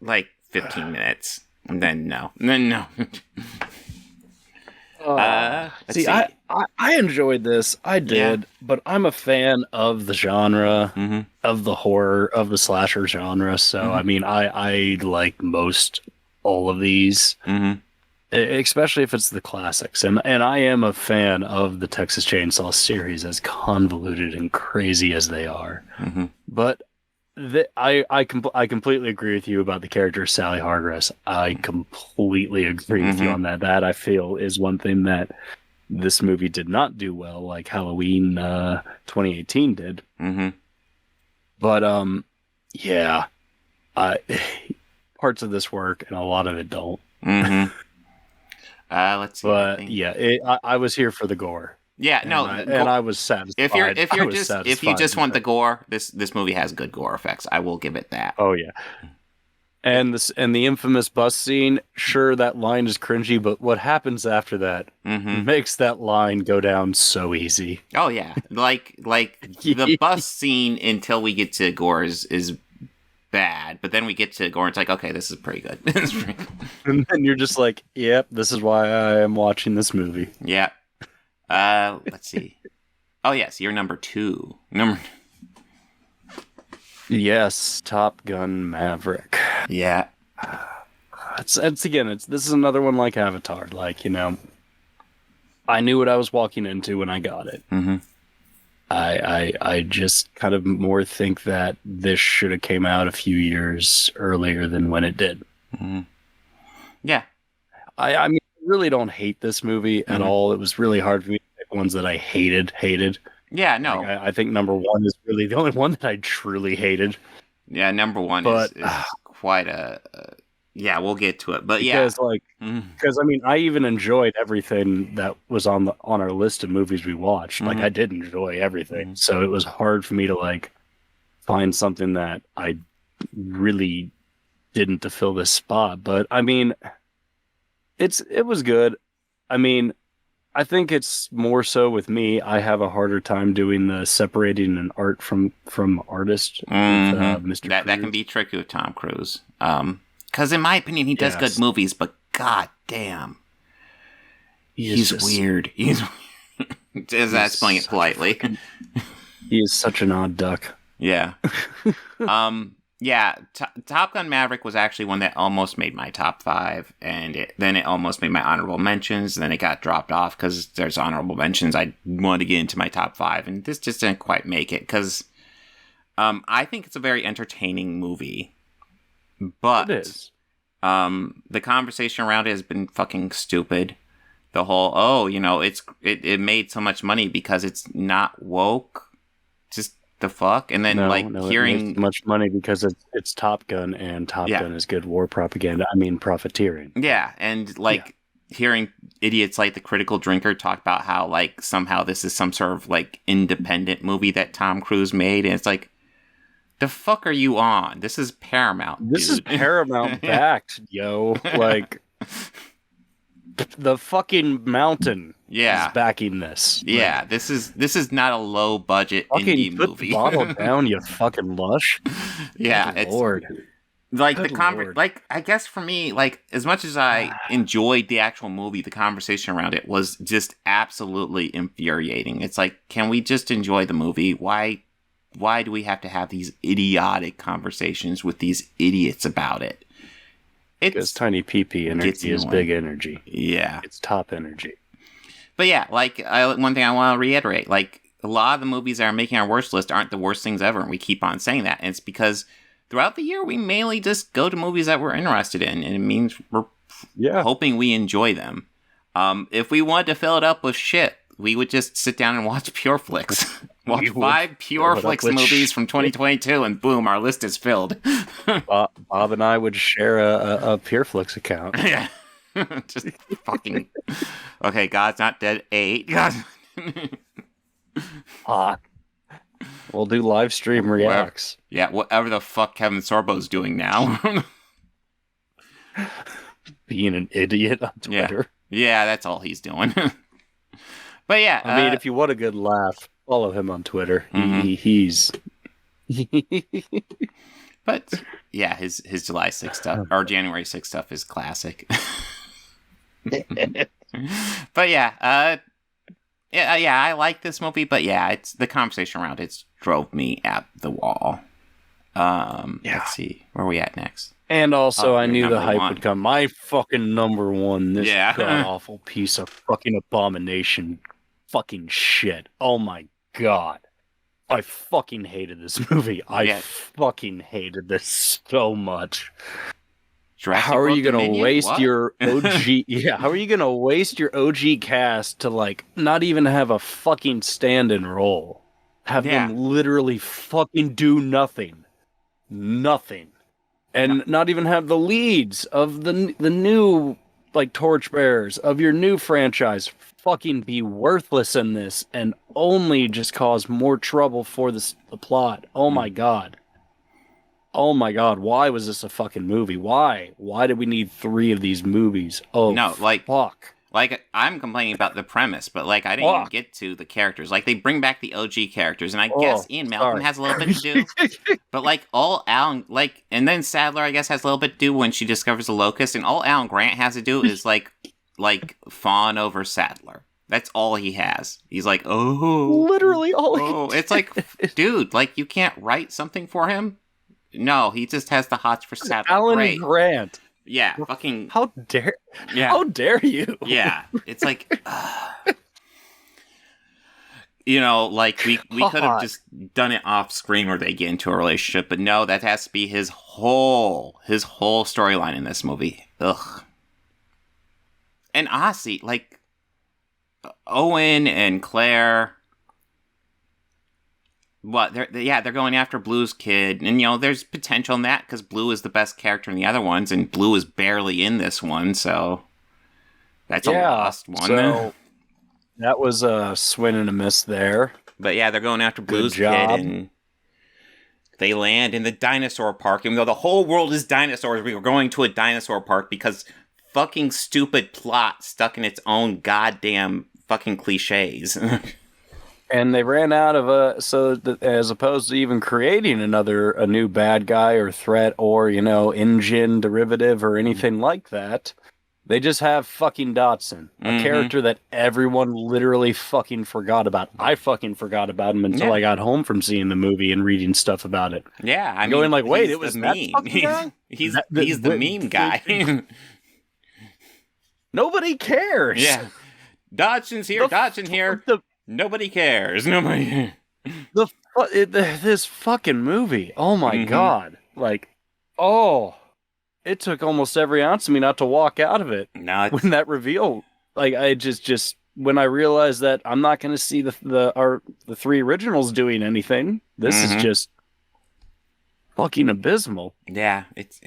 S1: 15 minutes. And then no.
S2: See, I enjoyed this. I did. But I'm a fan of the genre, of the horror, of the slasher genre. So, I mean, I like most all of these. Especially if it's the classics. And I am a fan of the Texas Chainsaw series, as convoluted and crazy as they are. But I completely agree with you about the character Sally Hargress. I completely agree with you on that. That, I feel, is one thing that this movie did not do well, like Halloween 2018 did. But yeah, parts of this work and a lot of it don't.
S1: Let's see.
S2: But I was here for the gore.
S1: Yeah,
S2: and I was satisfied.
S1: If you just want the gore, this movie has good gore effects. I will give it that.
S2: Oh yeah. And the infamous bus scene, sure, that line is cringy, but what happens after that makes that line go down so easy.
S1: Oh yeah. Like the bus scene until we get to gore is bad, but then we get to gore and it's like, okay, this is pretty good.
S2: And then you're just like, yep, this is why I am watching this movie.
S1: Yeah. Let's see. Oh yes, you're number 2.
S2: Yes, Top Gun Maverick.
S1: Yeah.
S2: This is another one like Avatar. Like, I knew what I was walking into when I got it. I just kind of more think that this should have came out a few years earlier than when it did.
S1: Yeah.
S2: I mean, I really don't hate this movie at all. It was really hard for me to pick ones that I hated.
S1: Yeah, no.
S2: Like, I think number 1 is really the only one that I truly hated.
S1: Yeah, number 1 is quite a... yeah, we'll get to it. But
S2: because I mean, I even enjoyed everything that was on our list of movies we watched. Like, I did enjoy everything. So it was hard for me to find something that I really didn't to fill this spot. But I mean, it was good. I mean, I think it's more so with me. I have a harder time doing the separating an art from artist with Mr.
S1: That can
S2: Cruise.
S1: be tricky with Tom Cruise. Because in my opinion, he does good movies, but god damn, he's weird. He's that's playing it politely.
S2: He is such an odd duck.
S1: Yeah. Yeah, Top Gun Maverick was actually one that almost made my top 5, and then it almost made my honorable mentions, and then it got dropped off because there's honorable mentions I wanted to get into my top 5, and this just didn't quite make it, because I think it's a very entertaining movie, but
S2: it is.
S1: The conversation around it has been fucking stupid. The whole, it made so much money because it's not woke. Just the fuck? And then hearing
S2: it makes much money because it's Top Gun, and Top Gun is good war propaganda. I mean profiteering.
S1: Yeah, and hearing idiots like the Critical Drinker talk about how somehow this is some sort of independent movie that Tom Cruise made, and it's like, the fuck are you on? This is Paramount.
S2: This is Paramount backed, yo. The fucking mountain is backing this.
S1: Yeah, this is not a low budget indie movie.
S2: The bottle down, you fucking lush.
S1: Yeah,
S2: Good Lord.
S1: I guess for me, as much as I enjoyed the actual movie, the conversation around it was just absolutely infuriating. It's like, can we just enjoy the movie? Why do we have to have these idiotic conversations with these idiots about it?
S2: Because tiny pee-pee energy is big energy.
S1: Yeah.
S2: It's top energy.
S1: But yeah, one thing I want to reiterate, a lot of the movies that are making our worst list aren't the worst things ever, and we keep on saying that. And it's because throughout the year, we mainly just go to movies that we're interested in, and it means we're hoping we enjoy them. If we wanted to fill it up with shit, we would just sit down and watch Pure Flicks. Watch 5 Pure Flicks movies from 2022, and boom, our list is filled.
S2: Bob and I would share a Pure Flicks account.
S1: Yeah. Just fucking... Okay, God's Not Dead 8. God.
S2: We'll do live stream reacts.
S1: Yeah, whatever the fuck Kevin Sorbo's doing now.
S2: Being an idiot on Twitter.
S1: Yeah, that's all he's doing. But yeah,
S2: I mean, if you want a good laugh, follow him on Twitter. He's.
S1: But yeah, his July 6th stuff or January 6th stuff is classic. But yeah, I like this movie. But yeah, it's the conversation around it drove me at the wall. Let's see, where are we at next?
S2: And also, I knew the hype would come. My fucking number one. This god awful piece of fucking abomination. Fucking shit. Oh my god. I fucking hated this movie. I fucking hated this so much. How are you going to waste your OG? How are you going to waste your OG cast to not even have a fucking stand-in role? Have them literally fucking do nothing. Nothing. And not even have the leads of the new torchbearers of your new franchise fucking be worthless in this and only just cause more trouble for the plot. Oh my god. Oh my god, why was this a fucking movie? Why? Why did we need 3 of these movies? Oh, no, fuck.
S1: I'm complaining about the premise, but I didn't even get to the characters. They bring back the OG characters, and I guess Ian Malcolm has a little bit to do. But all Alan, and then Sadler, I guess, has a little bit to do when she discovers the locust, and all Alan Grant has to do is fawn over Sadler. That's all he has. He's
S2: literally all.
S1: It's dude, you can't write something for him. No, he just has the hots for Sadler.
S2: Alan Grant.
S1: Yeah, fucking...
S2: How dare you?
S1: Yeah, it's we could have just done it off screen where they get into a relationship, but no, that has to be his whole storyline in this movie. Ugh. And honestly, Owen and Claire... They're going after Blue's kid, and there's potential in that because Blue is the best character in the other ones, and Blue is barely in this one, so that's a lost one.
S2: So that was a swing and a miss there.
S1: But yeah, they're going after Blue's kid, and they land in the dinosaur park, and the whole world is dinosaurs. We were going to a dinosaur park because fucking stupid plot stuck in its own goddamn fucking cliches.
S2: And they ran out of as opposed to even creating a new bad guy or threat or, engine derivative or anything like that, they just have fucking Dodson, a character that everyone literally fucking forgot about. I fucking forgot about him until I got home from seeing the movie and reading stuff about it.
S1: Yeah, I mean,
S2: going like, wait, it was
S1: the
S2: that
S1: meme.
S2: fucking guy?
S1: He's the meme guy.
S2: Nobody cares.
S1: Yeah, Dodson's here. Dodson here. Nobody cares. Nobody.
S2: This fucking movie. Oh my god! Like, it took almost every ounce of me not to walk out of it.
S1: No,
S2: when that reveal, like, I just when I realized that I'm not going to see the three originals doing anything. This is just fucking abysmal.
S1: Yeah, it's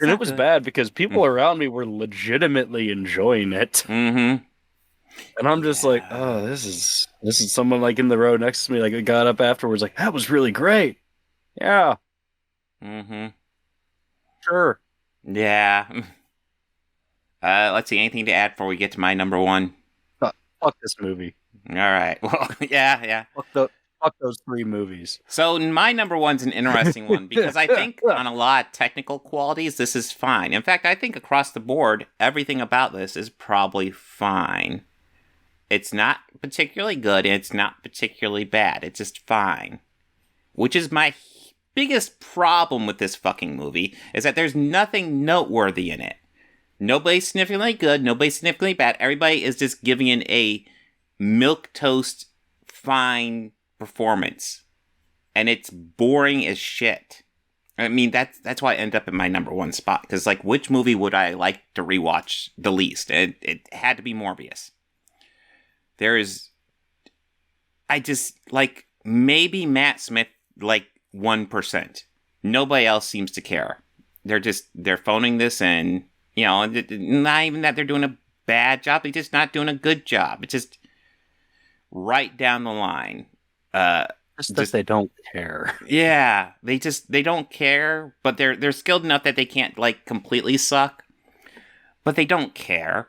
S2: and it was bad because people around me were legitimately enjoying it. And I'm just like, oh, this is someone like in the row next to me, like, got up afterwards, like, that was really great. Yeah. Sure.
S1: Yeah. Let's see, anything to add before we get to my number one?
S2: Fuck this movie.
S1: All right. Well, yeah.
S2: Fuck those three movies.
S1: So my number one's an interesting one because I think on a lot of technical qualities, this is fine. In fact, I think across the board, everything about this is probably fine. It's not particularly good, and it's not particularly bad. It's just fine. Which is my biggest problem with this fucking movie, is that there's nothing noteworthy in it. Nobody's significantly good, nobody's significantly bad. Everybody is just giving it a milquetoast fine performance. And it's boring as shit. I mean, that's why I end up in my number one spot. Because, like, which movie would I like to rewatch the least? And it had to be Morbius. Maybe Matt Smith, 1%. Nobody else seems to care. They're phoning this in, not even that they're doing a bad job, they're just not doing a good job. It's just right down the line.
S2: Just they don't care.
S1: Yeah, they don't care, but they're skilled enough that they can't, completely suck. But they don't care.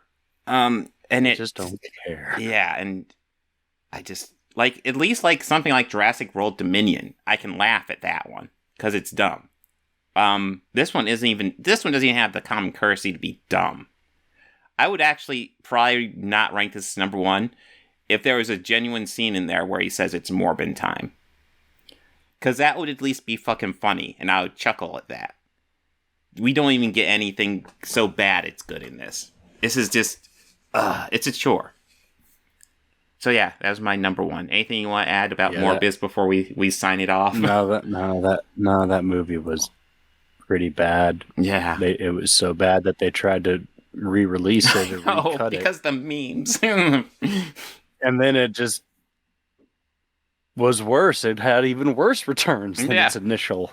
S1: And
S2: they just don't care.
S1: Yeah, and I just at least something like Jurassic World Dominion, I can laugh at that one because it's dumb. This one doesn't even have the common courtesy to be dumb. I would actually probably not rank this as number one if there was a genuine scene in there where he says it's Morbin time. Because that would at least be fucking funny, and I would chuckle at that. We don't even get anything so bad it's good in this. This is just, it's a chore. So yeah, that was my number one. Anything you want to add about Morbius before we sign it off?
S2: That movie was pretty bad.
S1: Yeah.
S2: It was so bad that they tried to re-release it or recut it.
S1: Because the memes.
S2: And then it just was worse. It had even worse returns than its initial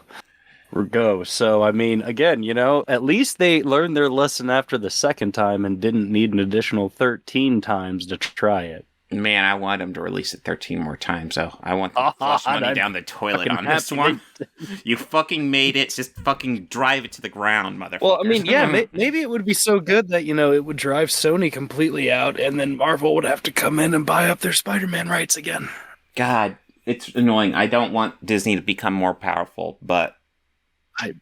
S2: go. So, I mean, again, at least they learned their lesson after the second time and didn't need an additional 13 times to try it.
S1: Man, I want them to release it 13 more times, so I want them to flush money down the toilet on this one. You fucking made it. Just fucking drive it to the ground, motherfucker.
S2: Well, I mean, yeah, maybe it would be so good that, it would drive Sony completely out, and then Marvel would have to come in and buy up their Spider-Man rights again.
S1: God, it's annoying. I don't want Disney to become more powerful, but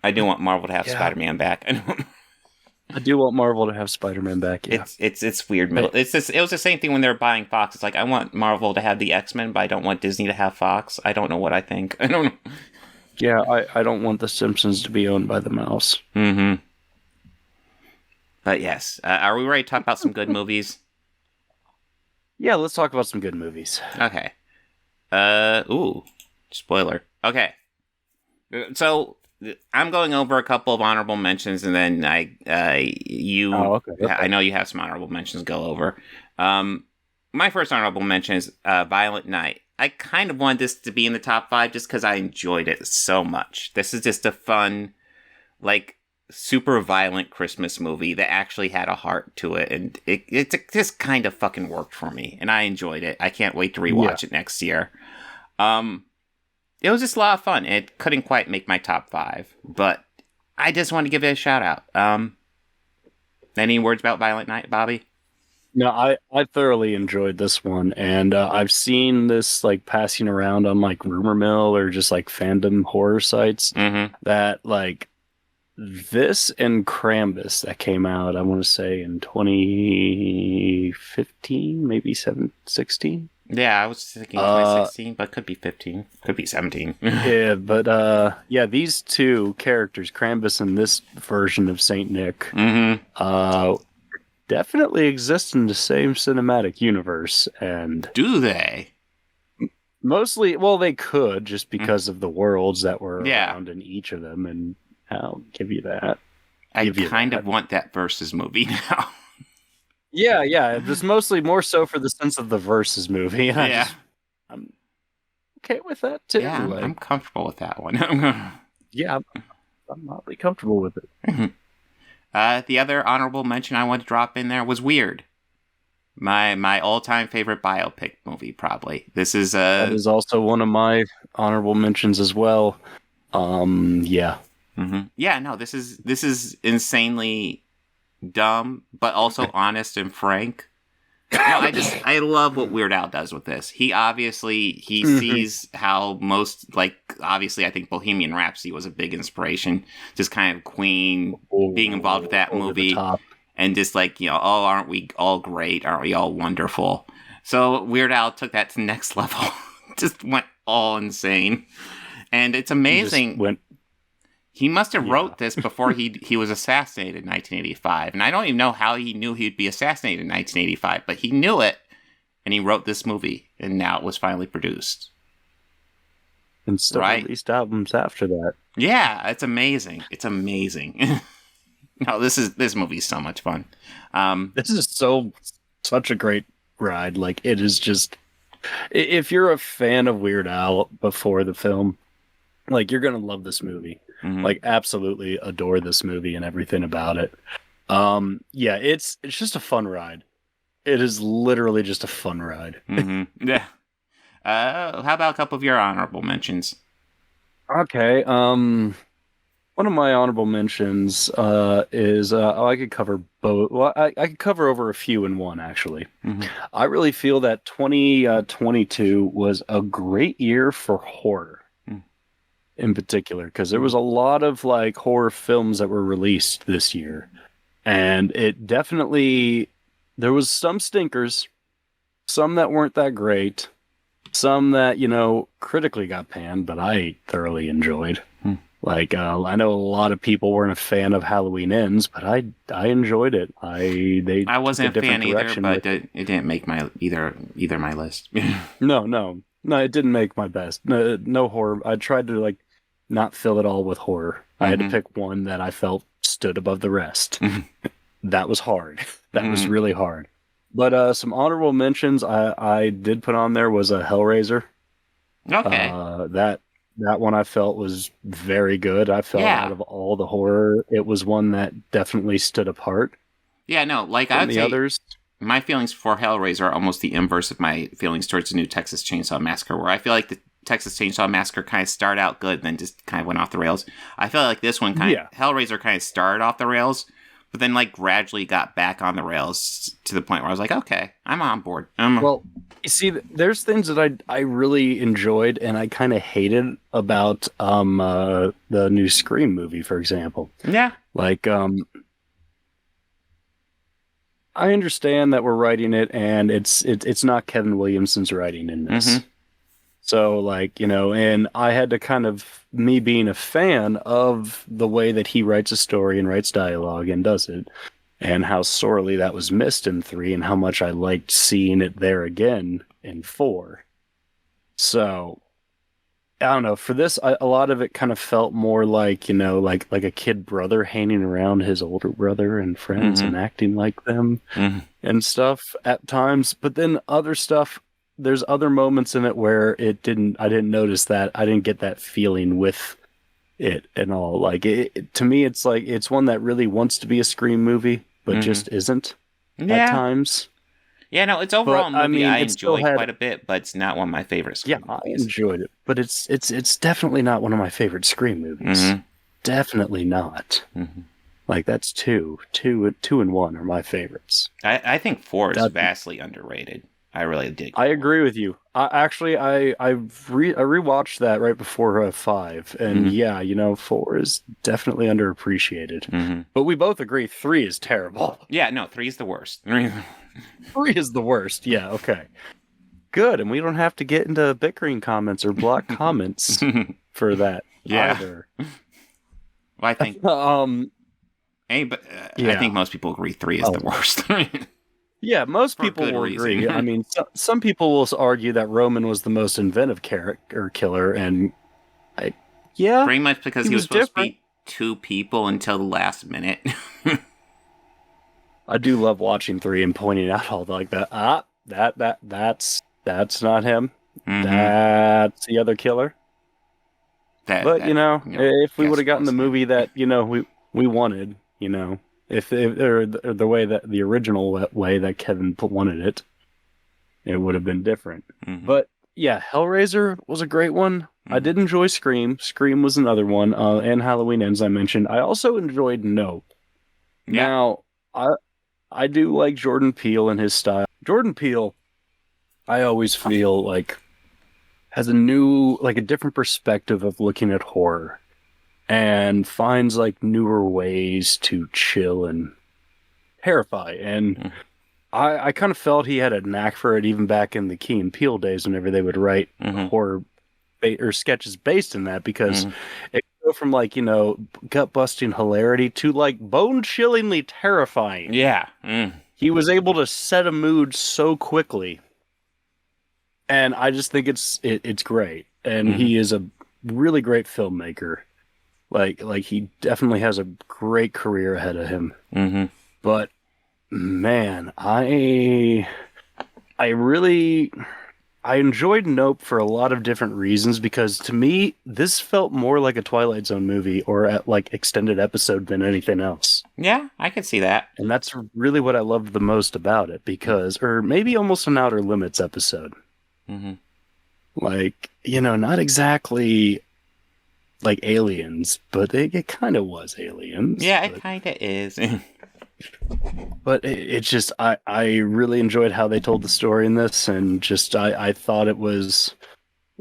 S1: I do want Marvel to have Spider-Man back.
S2: I do want Marvel to have Spider-Man back. Yeah.
S1: It's weird. It was the same thing when they were buying Fox. It's like, I want Marvel to have the X-Men, but I don't want Disney to have Fox. I don't know what I think. I don't know.
S2: Yeah, I don't want the Simpsons to be owned by the mouse.
S1: Mm-hmm. But yes, are we ready to talk about some good movies?
S2: Yeah, let's talk about some good movies.
S1: Okay. Spoiler. Okay. So I'm going over a couple of honorable mentions, and then I know you have some honorable mentions to go over. My first honorable mention is Violent Night. I kind of wanted this to be in the top 5 just because I enjoyed it so much. This is just a fun, super violent Christmas movie that actually had a heart to it, and it just kind of fucking worked for me, and I enjoyed it. I can't wait to rewatch it next year. It was just a lot of fun. It couldn't quite make my top 5, but I just wanted to give it a shout out. Any words about Violent Night, Bobby?
S2: No, I thoroughly enjoyed this one, and I've seen this like passing around on like rumor mill or just like fandom horror sites
S1: Mm-hmm.
S2: that like this and Krampus that came out, I want to say in 2015, maybe 16.
S1: Yeah, I was thinking
S2: Uh,
S1: 2016, but could be 15, could be 17.
S2: yeah, but yeah, these two characters, Krampus and this version of Saint Nick,
S1: Mm-hmm.
S2: definitely exist in the same cinematic universe, and
S1: Do they?
S2: mostly, well, they could just
S1: Mm.
S2: because of the worlds that were
S1: Yeah,
S2: around in each of them, and I'll give you that.
S1: I
S2: Give you
S1: kind
S2: that.
S1: of want that versus movie now.
S2: Yeah, yeah, just mostly more so for the sense of the versus movie, and
S1: Yeah,
S2: I'm okay with that too.
S1: yeah, I'm
S2: Like,
S1: comfortable with that one.
S2: yeah, I'm oddly comfortable with it.
S1: The other honorable mention I want to drop in there was Weird. My all time favorite biopic movie, probably. This is
S2: That is also one of my honorable mentions as well. Yeah.
S1: Yeah, no, this is insanely dumb, but also honest and frank. No, I love what Weird Al does with this. He sees how most, like, obviously I think Bohemian Rhapsody was a big inspiration. Just kind of Queen being involved with that
S2: Over the
S1: movie,
S2: top.
S1: and just like, oh, aren't we all great? Aren't we all wonderful? So Weird Al took that to the next level. Just went all insane. And it's
S2: Just
S1: amazing.
S2: went.
S1: He must have
S2: Yeah.
S1: wrote this before he was assassinated in 1985. And I don't even know how he knew he'd be assassinated in 1985, but he knew it, and he wrote this movie, and now it was finally produced.
S2: And still
S1: Right?
S2: released albums after that.
S1: Yeah, it's amazing. It's amazing. No, this movie's so much fun.
S2: This is such a great ride. Like, it is just, if you're a fan of Weird Al before the film, like, you're gonna love this movie.
S1: Mhm.
S2: Like, absolutely adore this movie and everything about it. Yeah, it's just a fun ride. It is literally just a fun ride.
S1: Yeah. How about a couple of your honorable mentions?
S2: Okay. One of my honorable mentions is I could cover both. Well, I could cover over a few in one, actually.
S1: Mhm.
S2: I really feel that 2022 was a great year for horror
S1: Mm.
S2: in particular, because there was a lot of like horror films that were released this year, and it definitely, there was some stinkers, some that weren't that great, some that, critically got panned, but I thoroughly enjoyed.
S1: Hmm.
S2: Like, I know a lot of people weren't a fan of Halloween Ends, but I enjoyed it. They
S1: I wasn't
S2: took
S1: a fan either,
S2: direction
S1: but
S2: with it.
S1: it didn't make my either my list.
S2: No, it didn't make my best. No horror. I tried to like not fill it all with horror. I had to
S1: Mhm.
S2: pick one that I felt stood above the rest.
S1: Mhm.
S2: That was hard. That was
S1: Mhm.
S2: really hard. But some honorable mentions I did put on there was a Hellraiser.
S1: Okay.
S2: That one I felt was very good. I felt
S1: Yeah.
S2: out of all the horror, it was one that definitely stood apart
S1: Yeah, no, like I
S2: from
S1: would
S2: the
S1: say
S2: others.
S1: my feelings for Hellraiser are almost the inverse of my feelings towards the new Texas Chainsaw Massacre, where I feel like the Texas Chainsaw Massacre kind of started out good and then just kind of went off the rails. I feel like this one
S2: Yeah.
S1: Hellraiser kind of started off the rails, but then like gradually got back on the rails to the point where I was like, okay, I'm on board.
S2: Well, you see, there's things that I really enjoyed and I kind of hated about the new Scream movie, for example.
S1: Yeah.
S2: Like, I understand that we're writing it, and it's not Kevin Williamson's writing in this.
S1: Mhm.
S2: So, like, and I had to kind of, me being a fan of the way that he writes a story and writes dialogue and does it, and how sorely that was missed in 3, and how much I liked seeing it there again in 4. So, I don't know. For this, a lot of it kind of felt more like, like a kid brother hanging around his older brother and friends and acting like them
S1: Mhm.
S2: and stuff at times. But then other stuff, there's other moments in it where I didn't notice that. I didn't get that feeling with it and all. Like, to me, it's like, it's one that really wants to be a Scream movie, but just isn't at
S1: Yeah.
S2: times.
S1: Yeah, no, it's overall a
S2: But, I
S1: movie
S2: mean,
S1: I
S2: it still
S1: enjoy
S2: had-
S1: quite a bit, but it's not one of my favorite
S2: Yeah,
S1: Scream
S2: I
S1: movies.
S2: enjoyed it, but it's definitely not one of my favorite Scream movies.
S1: Mhm.
S2: Definitely not. Like that's two and one are my favorites.
S1: I think 4 is vastly underrated. I really dig.
S2: I agree with you. I rewatched that right before 5, and yeah, 4 is definitely underappreciated. But we both agree 3 is terrible.
S1: Yeah, no, 3 is the worst.
S2: 3 is the worst. Yeah, okay. Good, and we don't have to get into bickering comments or block comments for that either.
S1: Well, I think I think most people agree 3 is the worst.
S2: Yeah, most people will agree. I mean, some people will argue that Roman was the most inventive character killer, and
S1: pretty much because he was supposed to be 2 people until the last minute.
S2: I do love watching 3 and pointing out all like that. That's not him. That's the other killer. If we would have gotten the movie that we wanted, if the way that the original way that Kevin wanted it, it would have been different. But yeah, Hellraiser was a great one. I did enjoy Scream. Scream was another one, and Halloween Ends I mentioned. I also enjoyed Nope. Yeah. Now, I do like Jordan Peele and his style. Jordan Peele, I always feel like has a different perspective of looking at horror, and finds like newer ways to chill and terrify. And I kind of felt he had a knack for it even back in the Key and Peele days whenever they would write horror or sketches based in that, because it could go from like, gut-busting hilarity to like bone-chillingly terrifying.
S1: Yeah.
S2: He was able to set a mood so quickly. And I just think it's great. And he is a really great filmmaker. Like he definitely has a great career ahead of him. But man, I enjoyed Nope for a lot of different reasons, because to me this felt more like a Twilight Zone movie or at like extended episode than anything else.
S1: Yeah, I can see that.
S2: And that's really what I loved the most about it, or maybe almost an Outer Limits episode. Like, not exactly like Aliens, but it kind of was Aliens.
S1: Yeah, it kind of is.
S2: But it's just, I really enjoyed how they told the story in this, and just, I thought it was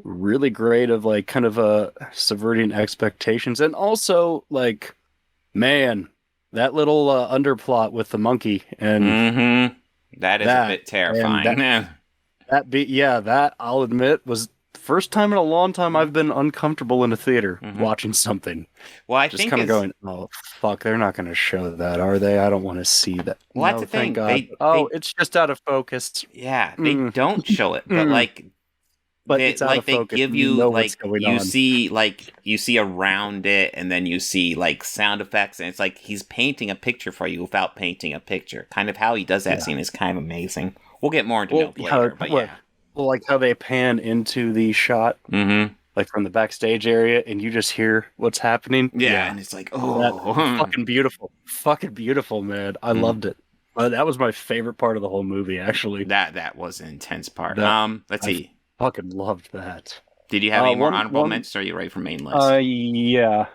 S2: really great of like kind of subverting expectations. And also like, man, that little underplot with the monkey and
S1: that is a bit terrifying.
S2: That I'll admit was the first time in a long time I've been uncomfortable in a theater watching something.
S1: Well, I
S2: just
S1: think
S2: kind of going, oh fuck, they're not going to show that, are they? I don't want to see that.
S1: Well, that's the thing.
S2: It's just out of focus.
S1: Yeah, they don't show it, but like,
S2: it's out of focus.
S1: They give you like you see around it, and then you see like sound effects, and it's like he's painting a picture for you without painting a picture. Kind of how he does that scene is kind of amazing. We'll get more into Nope later, but yeah.
S2: Well, like how they pan into the shot, like from the backstage area, and you just hear what's happening.
S1: Yeah, and it's like, oh,
S2: fucking beautiful, man. I loved it. That was my favorite part of the whole movie, actually.
S1: That was an intense part. Let's see.
S2: I fucking loved that.
S1: Did you have any more honorable mentions, or are you ready for main list?
S2: Yeah.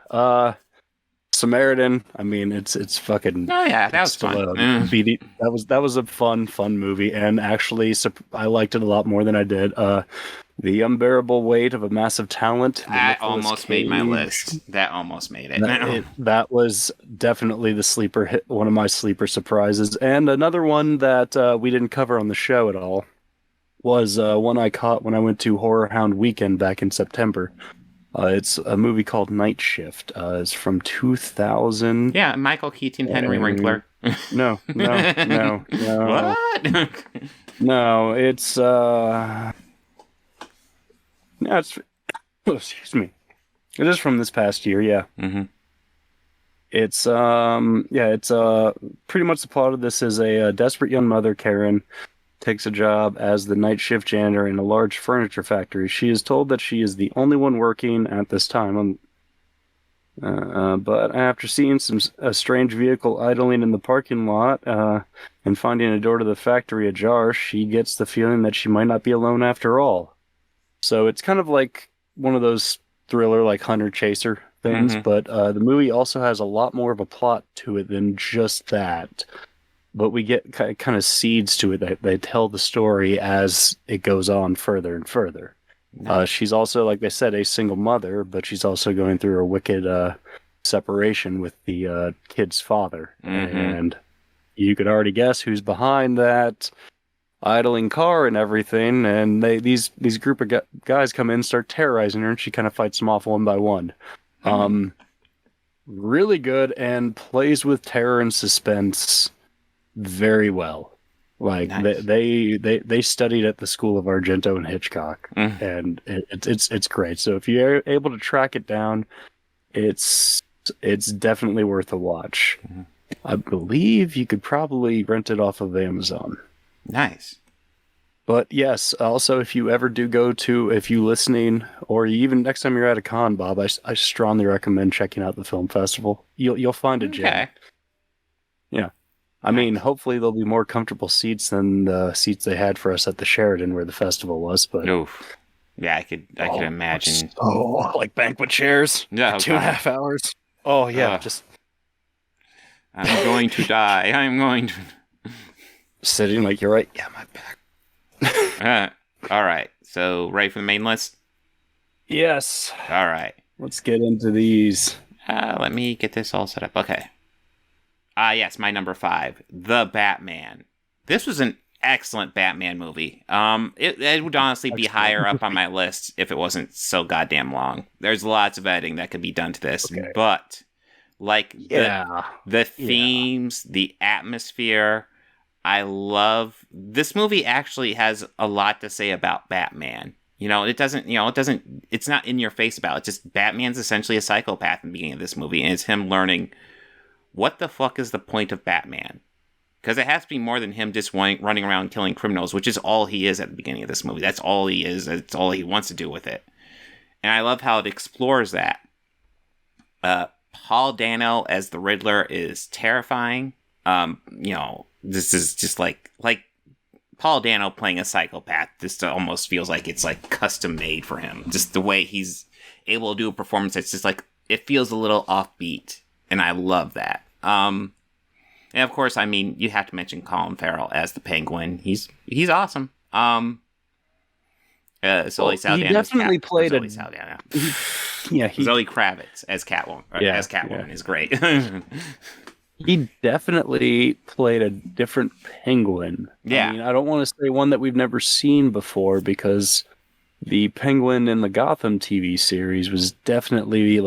S2: Samaritan. I mean, it's fucking.
S1: Oh yeah, that was fun.
S2: That was a fun movie, and actually, I liked it a lot more than I did. The Unbearable Weight of a Massive Talent.
S1: That almost made my list. That almost made it.
S2: That was definitely the sleeper hit. One of my sleeper surprises, and another one that we didn't cover on the show at all was one I caught when I went to Horror Hound Weekend back in September. It's a movie called Night Shift. It's from 2000.
S1: Yeah, Michael Keaton, Henry Winkler.
S2: No.
S1: What?
S2: No, it's excuse me. It is from this past year, yeah. It's pretty much the plot of this is a desperate young mother, Karen, takes a job as the night shift janitor in a large furniture factory. She is told that she is the only one working at this time. But after seeing a strange vehicle idling in the parking lot and finding a door to the factory ajar, she gets the feeling that she might not be alone after all. So it's kind of like one of those thriller, like Hunter Chaser things, but the movie also has a lot more of a plot to it than just that. But we get kind of seeds to it. They tell the story as it goes on further and further. Nice. She's also, like they said, a single mother, but she's also going through a wicked separation with the kid's father. And you could already guess who's behind that idling car and everything. And these group of guys come in, start terrorizing her, and she kind of fights them off one by one. Really good, and plays with terror and suspense very well. Like nice. they studied at the school of Argento and Hitchcock, and it's great. So if you're able to track it down, it's definitely worth a watch. I believe you could probably rent it off of Amazon.
S1: Nice.
S2: But yes, also if you ever do if you listening, or even next time you're at a con, Bob, I strongly recommend checking out the film festival. You'll find a gem.
S1: Okay.
S2: Yeah. I mean, hopefully there'll be more comfortable seats than the seats they had for us at the Sheridan where the festival was. But
S1: oof. Yeah, I could imagine.
S2: Oh, like banquet chairs.
S1: Yeah,
S2: 2.5 hours. Oh yeah, just.
S1: I'm going to die. I'm going to.
S2: Sitting like you're right. Yeah, my back.
S1: All right. So ready for the main list?
S2: Yes.
S1: All right.
S2: Let's get into these.
S1: Let me get this all set up. Okay. Yes, my number 5, The Batman. This was an excellent Batman movie. It would honestly be higher up on my list if it wasn't so goddamn long. There's lots of editing that could be done to this, but like the themes, the atmosphere, I love this movie. Actually has a lot to say about Batman. It's not in your face about it. Just Batman's essentially a psychopath in the beginning of this movie, and it's him learning what the fuck is the point of Batman? Because it has to be more than him just running around killing criminals, which is all he is at the beginning of this movie. That's all he is. That's all he wants to do with it. And I love how it explores that. Paul Dano as the Riddler is terrifying. This is just like Paul Dano playing a psychopath. This almost feels like it's like custom made for him. Just the way he's able to do a performance. It's just like, it feels a little offbeat. And I love that. And of course, I mean, you have to mention Colin Farrell as the Penguin. He's awesome. Zoe Saldana.
S2: He definitely played
S1: Zoe Saldana. Zoe Kravitz as Catwoman is great.
S2: He definitely played a different Penguin.
S1: Yeah.
S2: I mean, I don't want to say one that we've never seen before, because the Penguin in the Gotham TV series was definitely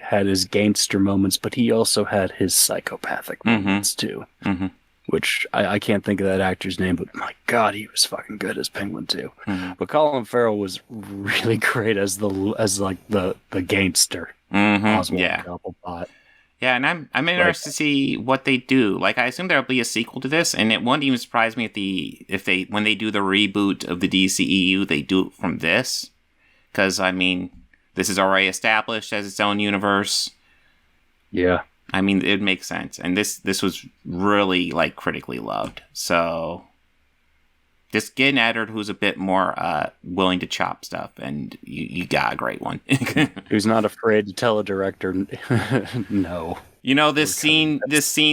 S2: had his gangster moments, but he also had his psychopathic moments too. Which I can't think of that actor's name, but my God, he was fucking good as Penguin too. But Colin Farrell was really great as the gangster. Oswald Cobblepot.
S1: Yeah, and I'm interested to see what they do. Like, I assume there'll be a sequel to this, and it won't even surprise me if when they do the reboot of the DCEU, they do it from this. Because, I mean, this is already established as its own universe.
S2: Yeah.
S1: I mean, it makes sense. And this was really, critically loved. So, just get an editor who's a bit more willing to chop stuff, and you got a great one.
S2: Who's not afraid to tell a director no.
S1: This scene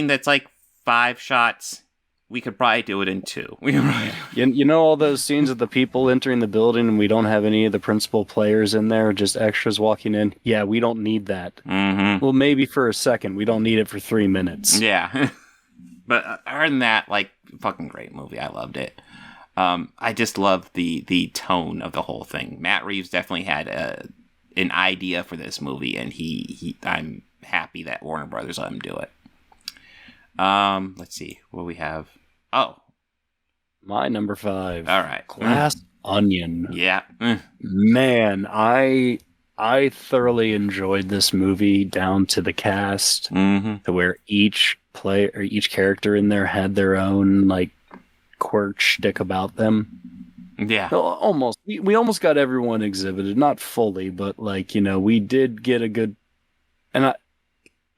S1: that's 5 shots, we could probably do it in 2.
S2: All those scenes of the people entering the building and we don't have any of the principal players in there, just extras walking in? Yeah, we don't need that. Well, maybe for a second. We don't need it for 3 minutes.
S1: Yeah. But other than that, fucking great movie. I loved it. I just love the tone of the whole thing. Matt Reeves definitely had an idea for this movie, and I'm happy that Warner Brothers let him do it. Let's see what we have. Oh,
S2: my number 5.
S1: All right,
S2: Glass Onion.
S1: Yeah,
S2: man, I thoroughly enjoyed this movie down to the cast, to where each character in there had their own quirk shtick about them.
S1: Yeah.
S2: Almost. We almost got everyone exhibited, not fully, but we did get a good. And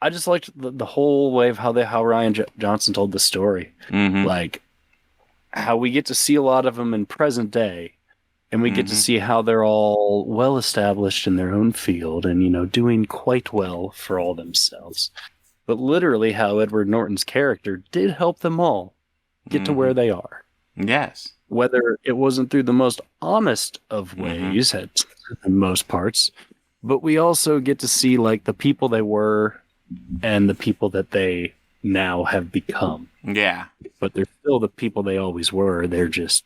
S2: I just liked the whole way of how Rian Johnson told the story. How we get to see a lot of them in present day, and we get to see how they're all well established in their own field and, you know, doing quite well for all themselves. But literally how Edward Norton's character did help them all get to where they are.
S1: Yes.
S2: Whether it wasn't through the most honest of ways at most parts, but we also get to see like the people they were and the people that they now have become.
S1: Yeah.
S2: But they're still the people they always were. They're just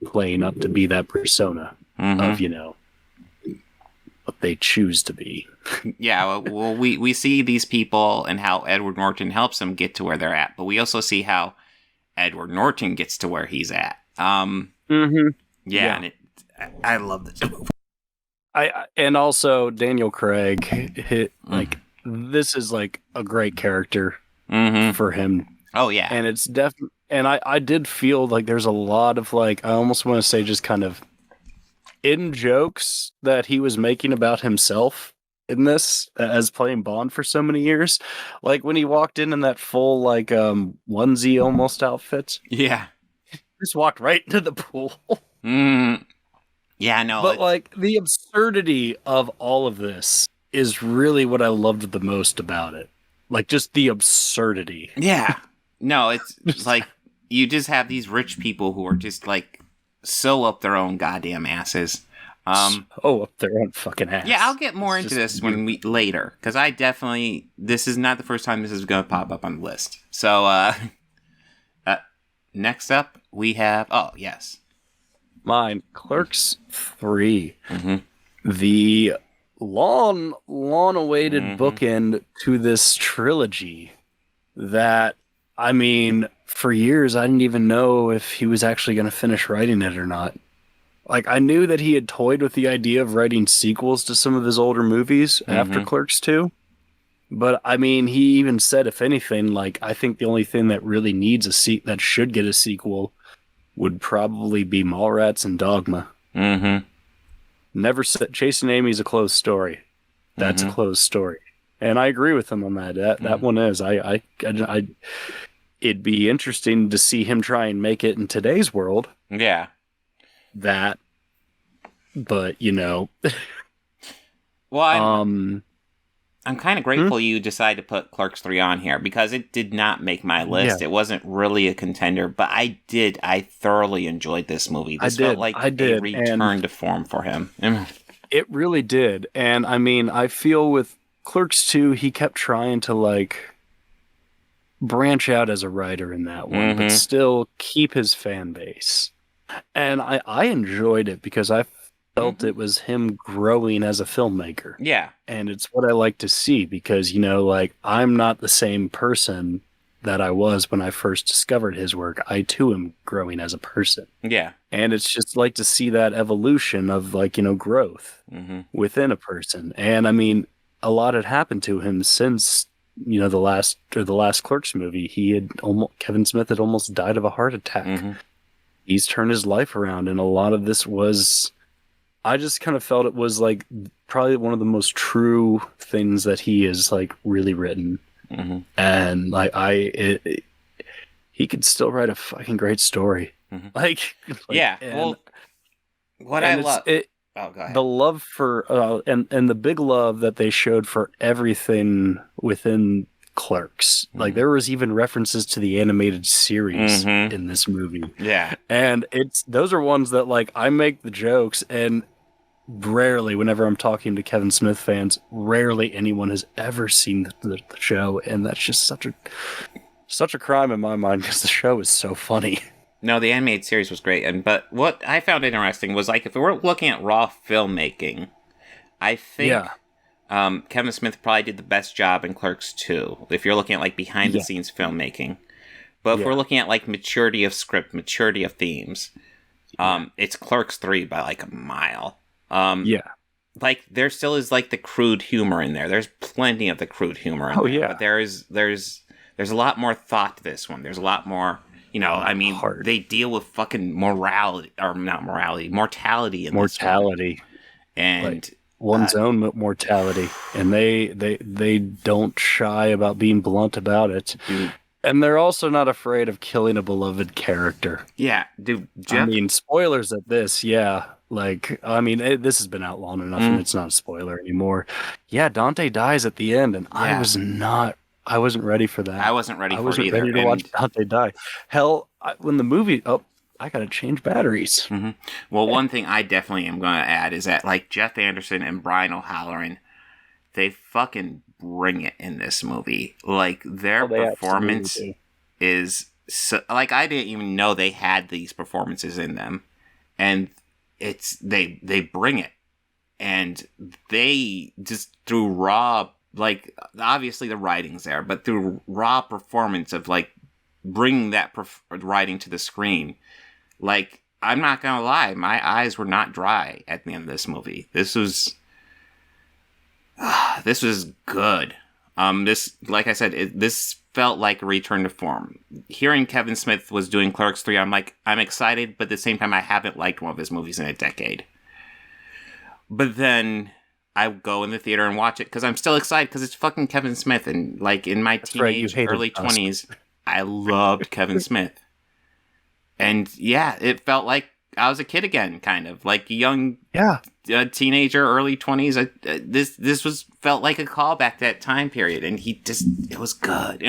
S2: playing up to be that persona of, you know, what they choose to be.
S1: Yeah, well, we see these people and how Edward Norton helps them get to where they're at, but we also see how Edward Norton gets to where he's at. Yeah. And I love this movie.
S2: And also Daniel Craig, like this is like a great character for him.
S1: Oh yeah,
S2: and it's definitely. And I did feel like there's a lot of like I almost want to say just kind of in jokes that he was making about himself in this as playing Bond for so many years, like when he walked in that full like onesie almost outfit.
S1: Yeah,
S2: just walked right into the pool.
S1: Yeah, no.
S2: But like the absurdity of all of this is really what I loved the most about it. Like just the absurdity.
S1: Yeah. No, it's like you just have these rich people who are just like so up their own goddamn asses.
S2: Up their own fucking ass.
S1: Yeah, I'll get more into this when we later, because I definitely this is not the first time this is going to pop up on the list. So next up we have
S2: mine, Clerks 3. The long awaited bookend to this trilogy that, I mean, for years I didn't even know if he was actually going to finish writing it or not. Like, I knew that he had toyed with the idea of writing sequels to some of his older movies after Clerks 2. But, I mean, he even said, if anything, like, I think the only thing that really needs that should get a sequel would probably be Mallrats and Dogma. Never said Chasing Amy's a closed story. That's a closed story. And I agree with him on that. That one is. It'd be interesting to see him try and make it in today's world.
S1: Yeah.
S2: But you know.
S1: Well, I'm kind of grateful you decided to put Clerks 3 on here because it did not make my list. Yeah. It wasn't really a contender, but I thoroughly enjoyed this movie. This felt like a return to form for him.
S2: It really did. And I mean, I feel with Clerks 2, he kept trying to like branch out as a writer in that one, but still keep his fan base. And I enjoyed it because I felt it was him growing as a filmmaker.
S1: Yeah.
S2: And it's what I like to see because, you know, like I'm not the same person that I was when I first discovered his work. I too am growing as a person.
S1: Yeah.
S2: And it's just like to see that evolution of like, you know, growth within a person. And I mean, a lot had happened to him since, you know, the last Clerks movie. Kevin Smith had almost died of a heart attack. He's turned his life around, and a lot of this was, I just kind of felt it was like probably one of the most true things that he has like really written. And like he could still write a fucking great story.
S1: Yeah. Well, what I love. Oh, go ahead.
S2: The love for and the big love that they showed for everything within Clerks. Like there was even references to the animated series in this movie.
S1: Yeah.
S2: And those are ones that like I make the jokes, and rarely whenever I'm talking to Kevin Smith fans, rarely anyone has ever seen the show, and that's just such a crime in my mind because the show is so funny.
S1: No, the animated series was great, but what I found interesting was like if we were looking at raw filmmaking, I think Kevin Smith probably did the best job in Clerks 2. If you're looking at like behind the scenes filmmaking, but if we're looking at like maturity of script, maturity of themes, it's Clerks 3 by like a mile. Like there still is like the crude humor in there. There's plenty of the crude humor in there. But there's a lot more thought to this one. There's a lot more. You know, I mean, they deal with fucking mortality in this one. And
S2: like one's own mortality, and they don't shy about being blunt about it. Dude. And they're also not afraid of killing a beloved character.
S1: Yeah, dude.
S2: I mean, spoilers at this, like, I mean, this has been out long enough, and it's not a spoiler anymore. Yeah, Dante dies at the end, and I wasn't ready for that.
S1: I wasn't ready
S2: I
S1: for it
S2: wasn't
S1: either.
S2: ready to watch Dante die. Hell, when the movie, I gotta change batteries.
S1: Well, one thing I definitely am going to add is that, like, Jeff Anderson and Brian O'Halloran, they fucking bring it in this movie. Like, their performance is so, like, I didn't even know they had these performances in them, and they bring it, and they just through raw, like, obviously the writing's there, but through raw performance of, like, bringing that writing to the screen, like, I'm not gonna lie, my eyes were not dry at the end of this movie. This was good. This, like I said, this felt like a return to form. Hearing Kevin Smith was doing Clerks 3, I'm excited, but at the same time, I haven't liked one of his movies in a decade. But then I go in the theater and watch it because I'm still excited because it's fucking Kevin Smith. And, like, in my early 20s, I loved Kevin Smith. And yeah, it felt like I was a kid again, kind of like a young teenager, early 20s. This felt like a callback to that time period, and it was good.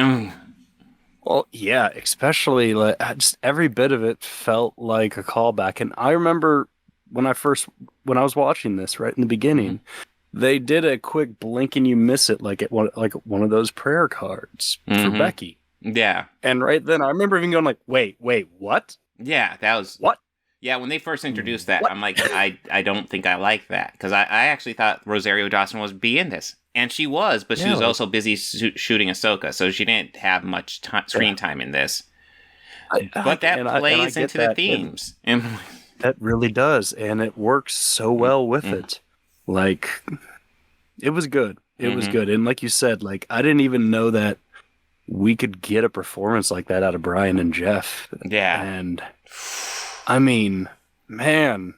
S2: Well, yeah, especially like just every bit of it felt like a callback. And I remember when I was watching this right in the beginning, they did a quick blink and you miss it, like one of those prayer cards for Becky.
S1: Yeah.
S2: And right then I remember even going like, wait, what?
S1: Yeah, that was...
S2: What?
S1: Yeah, when they first introduced that, I'm like, I don't think I like that. Because I actually thought Rosario Dawson was be in this. And she was, but she was also busy shooting Ahsoka, so she didn't have much screen time in this. But that plays into the themes.
S2: That really does, and it works so well with it. Like, it was good. It was good. And like you said, like, I didn't even know that we could get a performance like that out of Brian and Jeff.
S1: Yeah.
S2: And I mean, man,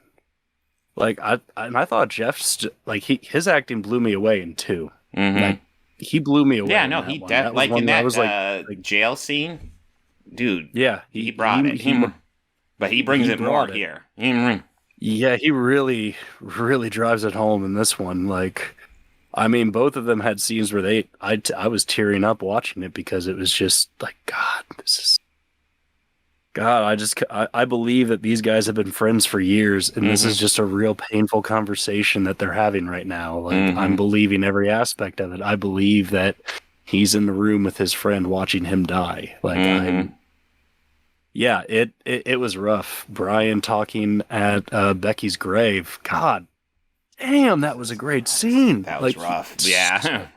S2: like I thought Jeff's his acting blew me away in 2. Like, he blew me away.
S1: Yeah, no, he like in that jail scene, dude.
S2: Yeah,
S1: he brought it. But he brings it more here.
S2: Yeah, he really, really drives it home in this one. Like, I mean, both of them had scenes where I was tearing up watching it because it was just like, I believe that these guys have been friends for years, and this is just a real painful conversation that they're having right now. Like, I'm believing every aspect of it. I believe that he's in the room with his friend watching him die. Like, yeah, it was rough. Brian talking at Becky's grave. God damn, that was a great scene.
S1: That was rough. Yeah.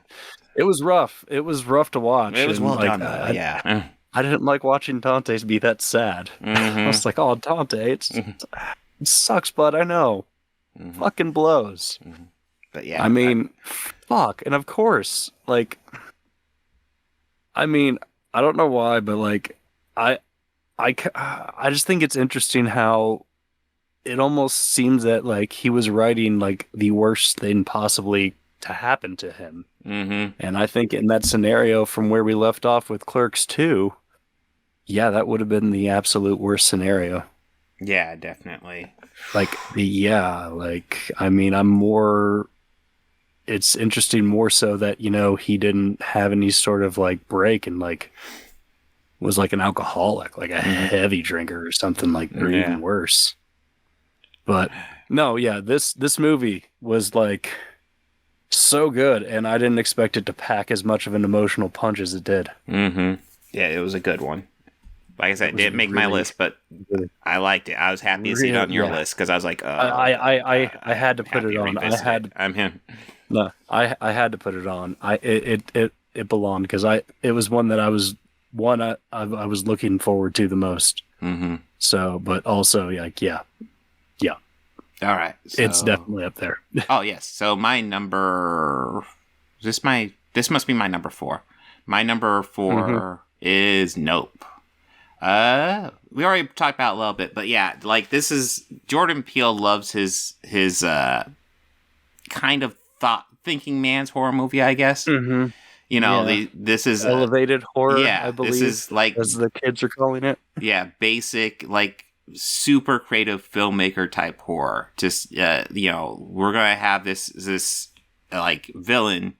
S2: It was rough. It was rough to watch.
S1: It was well done, though. Yeah.
S2: I didn't like watching Dante be that sad. I was like, oh, Dante, it sucks, but I know. Fucking blows.
S1: But yeah.
S2: I mean, fuck. And of course, like, I mean, I don't know why, but like, I just think it's interesting how it almost seems that like he was writing like the worst thing possibly to happen to him. And I think in that scenario from where we left off with Clerks 2, yeah, that would have been the absolute worst scenario.
S1: Yeah, definitely.
S2: Like, I mean, it's interesting more so that, you know, he didn't have any sort of like break and like was like an alcoholic, like a heavy drinker or something, like, or even worse. But no, yeah, this movie was like so good, and I didn't expect it to pack as much of an emotional punch as it did.
S1: Yeah, it was a good one. Like I said, it didn't make my list, but I liked it. I was happy to see it on your list because I was like,
S2: I had to put it on.
S1: I'm him.
S2: No, I had to put it on. It belonged because it was one that I was looking forward to the most. So, but also like, yeah.
S1: All right, so,
S2: it's definitely up there.
S1: Oh yes, so my number. This must be my number 4. My number 4 is Nope. We already talked about it a little bit, but yeah, like, this is Jordan Peele loves his kind of thinking man's horror movie, I guess. You know, this is
S2: elevated horror. Yeah, I believe
S1: this is like,
S2: as the kids are calling it.
S1: Yeah, basic, like super creative filmmaker type horror. Just we're gonna have this like villain,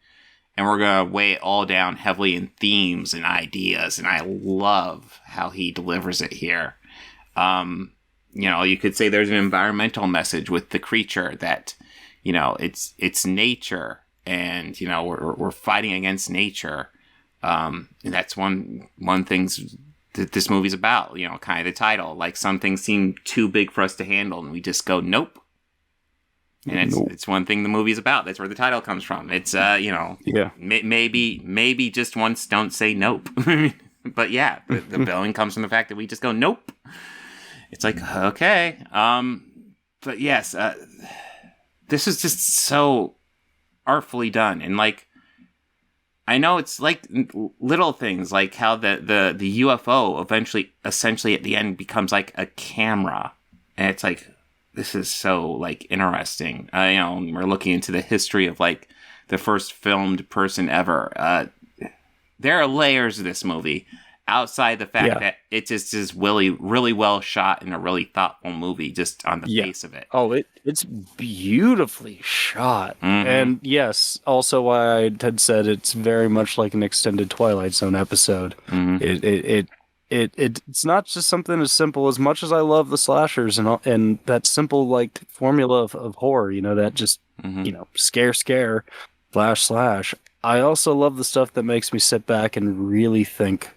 S1: and we're gonna weigh it all down heavily in themes and ideas. And I love how he delivers it here. You could say there's an environmental message with the creature that, it's nature, and we're fighting against nature. And that's one things that this movie's about. Kind of the title, like some things seem too big for us to handle, and we just go nope. And it's one thing the movie's about. That's where the title comes from. It's maybe just once don't say nope. But yeah, the villain comes from the fact that we just go nope. It's like, okay. But yes, this is just so artfully done. And like, I know it's like little things, like how the UFO essentially at the end becomes like a camera. And it's like, this is so like interesting. We're looking into the history of like the first filmed person ever. There are layers of this movie outside the fact that it just is really well shot and a really thoughtful movie just on the face of it.
S2: Oh, it's beautifully shot.
S1: Mm-hmm.
S2: And yes, also why I had said it's very much like an extended Twilight Zone episode.
S1: Mm-hmm.
S2: It's not just something as simple. As much as I love the slashers and that simple like formula of horror, that just scare slash. I also love the stuff that makes me sit back and really think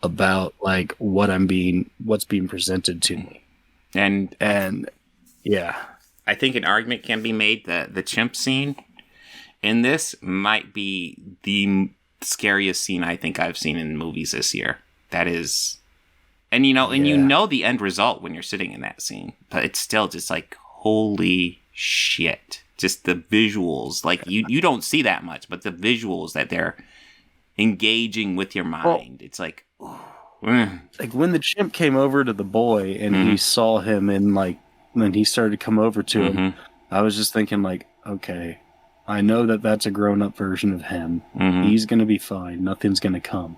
S2: about like what's being presented to me. And yeah,
S1: I think an argument can be made that the chimp scene in this might be the scariest scene I think I've seen in movies this year. That is, and the end result when you're sitting in that scene, but it's still just like, holy shit. Just the visuals, like you don't see that much, but the visuals that they're engaging with your mind, it's like,
S2: like when the chimp came over to the boy and he saw him and like when he started to come over to him, I was just thinking like, okay, I know that that's a grown up version of him. He's gonna be fine. Nothing's gonna come.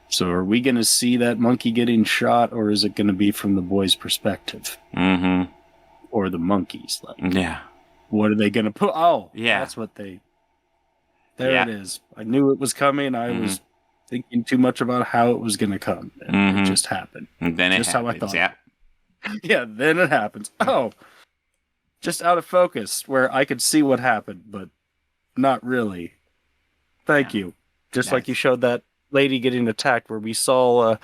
S2: So are we gonna see that monkey getting shot, or is it gonna be from the boy's perspective, or the monkey's? Like,
S1: yeah.
S2: What are they going to put? Oh,
S1: yeah.
S2: That's what they... There it is. I knew it was coming. I was thinking too much about how it was going to come. And it just happened.
S1: And then
S2: just
S1: it happens,
S2: how I thought. Yeah, then it happens. Oh, just out of focus where I could see what happened, but not really. Thank you. Just like you showed that lady getting attacked where we saw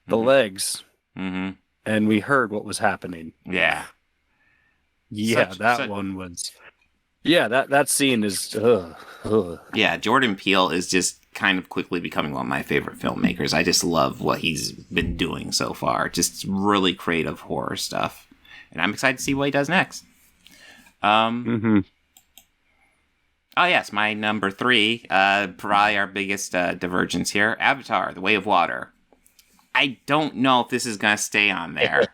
S2: the legs and we heard what was happening.
S1: Yeah.
S2: Yeah, one was... Yeah, that scene is...
S1: Yeah, Jordan Peele is just kind of quickly becoming one of my favorite filmmakers. I just love what he's been doing so far. Just really creative horror stuff. And I'm excited to see what he does next. Oh, yes, my number 3, probably our biggest divergence here, Avatar, The Way of Water. I don't know if this is going to stay on there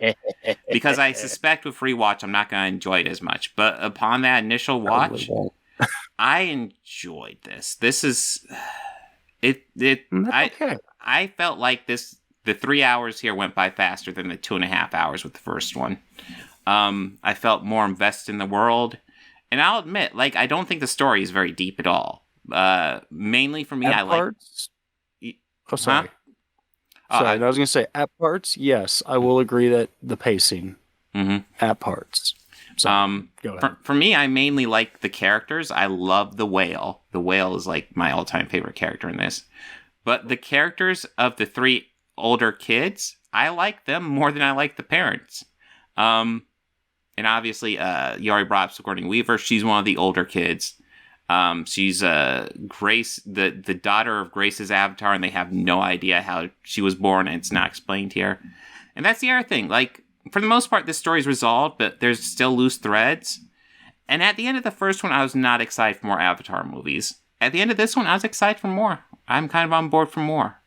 S1: because I suspect with rewatch I'm not going to enjoy it as much. But upon that initial watch, I enjoyed this. This is it. I felt like the 3 hours here went by faster than the 2.5 hours with the first one. I felt more invested in the world, and I'll admit, like, I don't think the story is very deep at all. Mainly for me,
S2: Sorry. Sorry, I was going to say, at parts, yes, I will agree that the pacing at parts. So, go ahead.
S1: For me, I mainly like the characters. I love the whale. The whale is like my all-time favorite character in this. But the characters of the 3 older kids, I like them more than I like the parents. And obviously, you already brought up Sigourney Weaver. She's one of the older kids. She's Grace, the daughter of Grace's avatar, and they have no idea how she was born, and it's not explained here. And that's the other thing. Like, for the most part, this story's resolved, but there's still loose threads. And at the end of the first one, I was not excited for more Avatar movies. At the end of this one, I was excited for more. I'm kind of on board for more.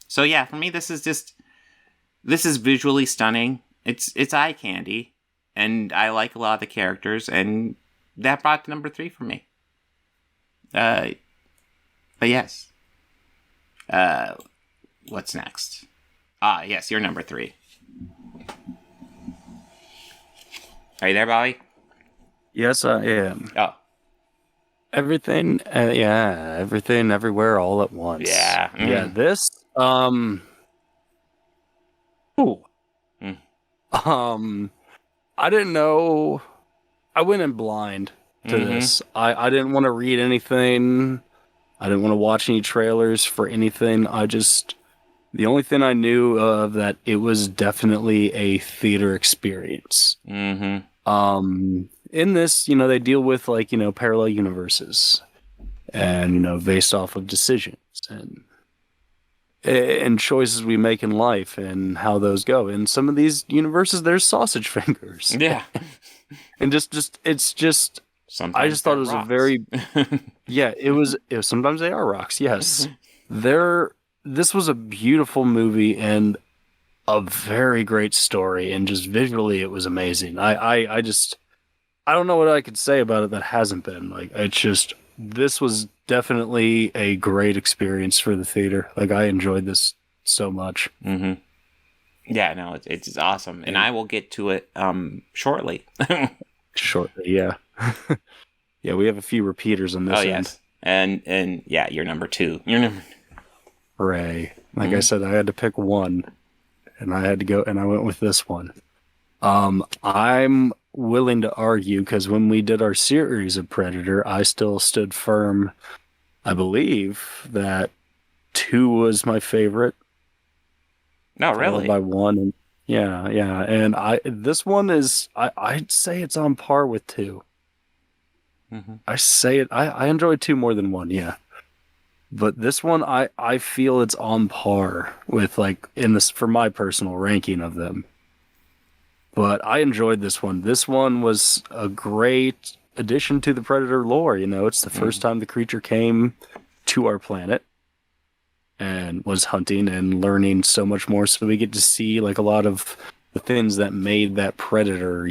S1: So yeah, for me, this is visually stunning. It's eye candy, and I like a lot of the characters, and that brought to number 3 for me. But yes. What's next? Yes, you're number 3. Are you there, Bobby?
S2: Yes, I am.
S1: Oh.
S2: Everything, everything, everywhere, all at once.
S1: Yeah.
S2: Yeah, this, ooh,
S1: Mm.
S2: I didn't know. I went in blind to this. I didn't want to read anything. I didn't want to watch any trailers for anything. The only thing I knew of that it was definitely a theater experience. In this, they deal with parallel universes and based off of decisions and choices we make in life and how those go. In some of these universes, there's sausage fingers.
S1: Yeah.
S2: And it's just
S1: Sometimes
S2: I just thought it was
S1: rocks.
S2: a very it was sometimes they are rocks. Yes. This was a beautiful movie and a very great story, and just visually it was amazing. I don't know what I could say about it that hasn't been. Like, this was definitely a great experience for the theater. Like, I enjoyed this so much.
S1: Yeah, no, it's awesome, and I will get to it shortly.
S2: Shortly, yeah. Yeah, we have a few repeaters on this end.
S1: Yes. And yeah, you're number 2. You're number.
S2: Hooray. Like I said, I had to pick one, and I had to go, and I went with this one. I'm willing to argue, because when we did our series of Predator, I still stood firm. I believe that 2 was my favorite.
S1: No, really?
S2: By 1. And yeah. And this one is, I'd say it's on par with 2. I enjoy 2 more than 1, yeah. But this one, I feel it's on par with, like, in this, for my personal ranking of them. But I enjoyed this one. This one was a great addition to the Predator lore. It's the first time the creature came to our planet and was hunting and learning so much more. So we get to see, like, a lot of the things that made that Predator,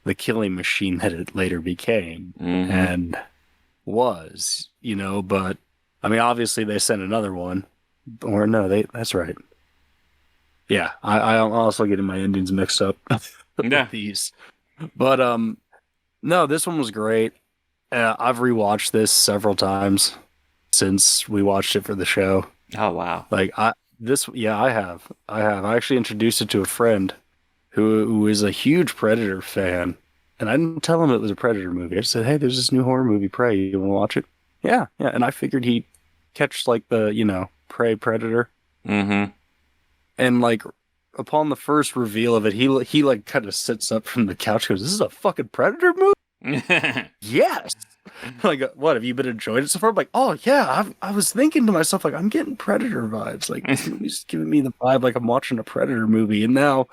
S2: the killing machine that it later became and was, but I mean, obviously they sent another one, or no, that's right. Yeah, I'm also getting my endings mixed up with these. But no, this one was great. I've rewatched this several times since we watched it for the show.
S1: Oh, wow.
S2: Like, I have. I actually introduced it to a friend who is a huge Predator fan. And I didn't tell him it was a Predator movie. I just said, hey, there's this new horror movie, Prey. You want to watch it? Yeah. And I figured he'd catch, like, the, Prey Predator. And, like, upon the first reveal of it, he like, kind of sits up from the couch and goes, this is a fucking Predator movie? Yes! Like, what, have you been enjoying it so far? I'm like, oh, yeah, I was thinking to myself, like, I'm getting Predator vibes. Like, this movie's giving me the vibe like I'm watching a Predator movie. And now,